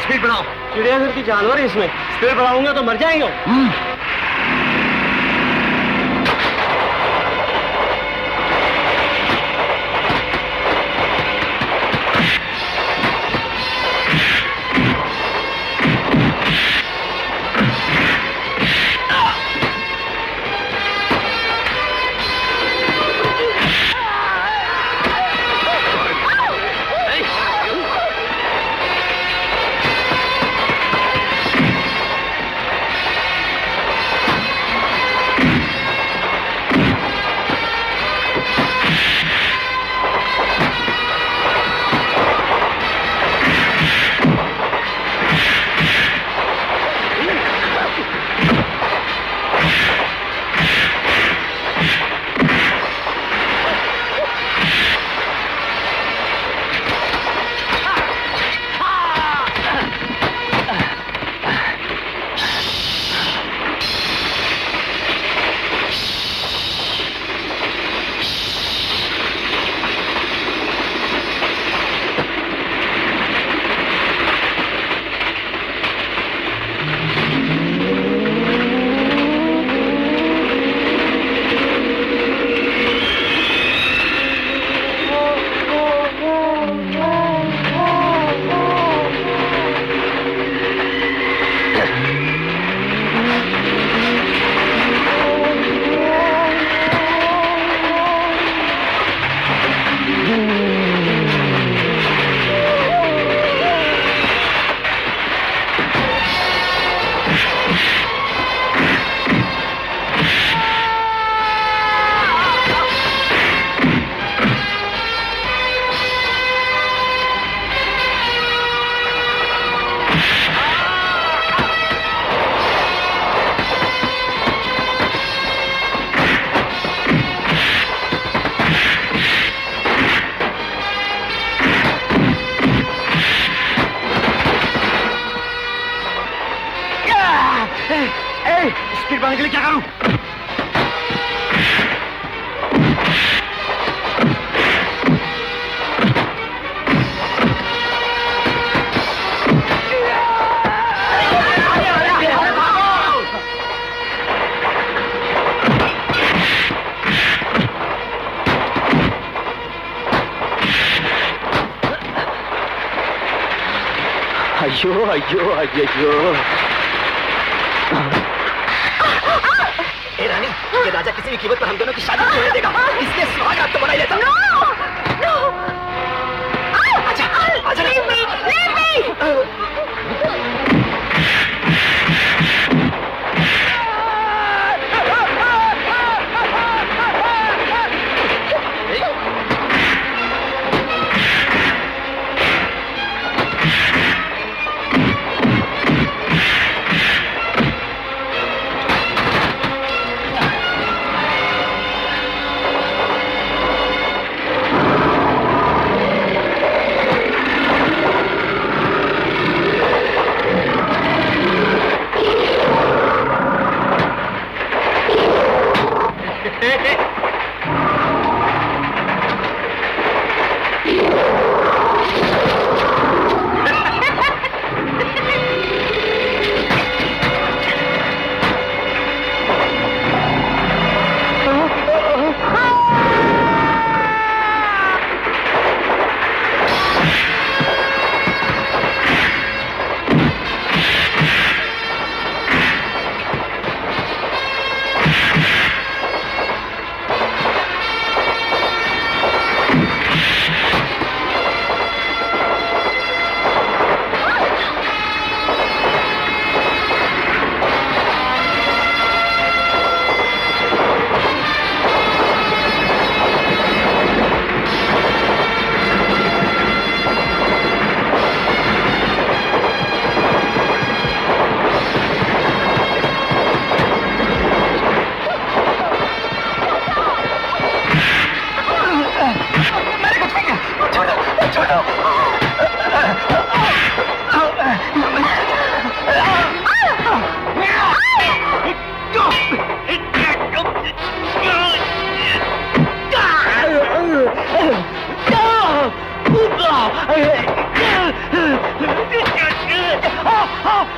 स्पीड बढ़ाओ। चिड़ियाघर की जानवर है इसमें, स्पीड बढ़ाऊंगा तो मर जाएंगे। स्पीड बढ़ाने के लिए क्या करूं? अयो अयो अयो। ए रानी, ये राजा किसी भी कीमत पर हम दोनों की शादी नहीं होने देगा। इसलिए सुहाग रात तो मना ही लेता।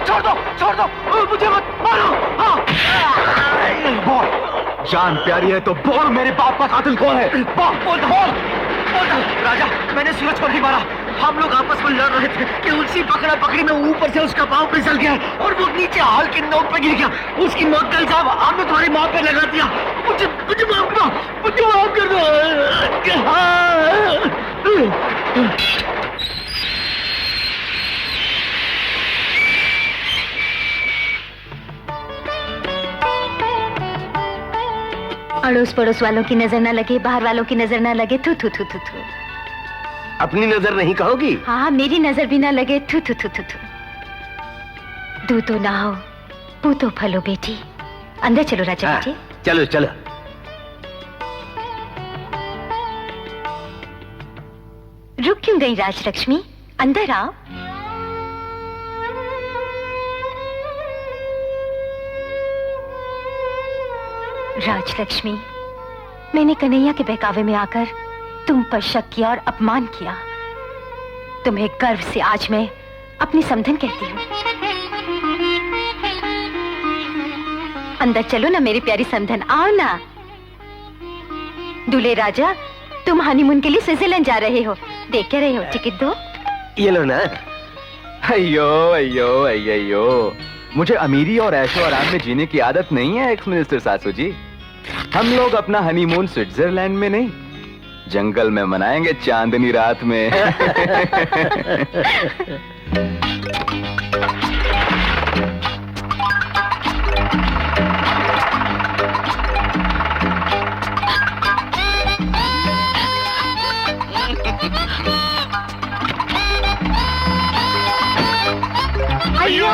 आजा, छोड़ दो, मुझे मत मारो। जान प्यारी है तो बोल, मेरे बाप का कातिल कौन है? बोल। राजा, मैंने सूरज को नहीं मारा। हम लोग आपस में लड़ रहे थे कि उसी पकड़ा पकड़ी में ऊपर से उसका पांव फिसल गया और वो नीचे हाल के नोक पे गिर गया। उसकी मौत कल साहब आपने तुम्हारी माँ पे लगा दिया। मुझे माफ कर दो। अड़ोस पड़ोस वालों की नजर ना लगे, बाहर वालों की नजर ना लगे। थू थू थू थू थू। अपनी नजर नहीं कहोगी? हाँ, मेरी नजर भी ना लगे। थू थू थू थू थू। दूध तो ना हो, पू तो फलो बेटी। अंदर चलो राजा बेटे। चलो चलो। रुक क्यों गई राजलक्ष्मी? अंदर आओ। राजलक्ष्मी, मैंने कन्हैया के बहकावे में आकर तुम पर शक किया और अपमान किया। तुम्हें गर्व से आज मैं अपनी समधन कहती हूँ। अंदर चलो ना मेरी प्यारी समधन, आओ ना। दूल्हे राजा, तुम हनीमून के लिए स्विट्जरलैंड जा रहे हो। देख क्या रहे हो? टिकट दो। ये लो ना। अयो, मुझे अमीरी और ऐशो आराम में जीने की आदत नहीं है एक्स मिनिस्टर सासू जी। हम लोग अपना हनीमून स्विट्जरलैंड में नहीं, जंगल में मनाएंगे चांदनी रात में। अयो।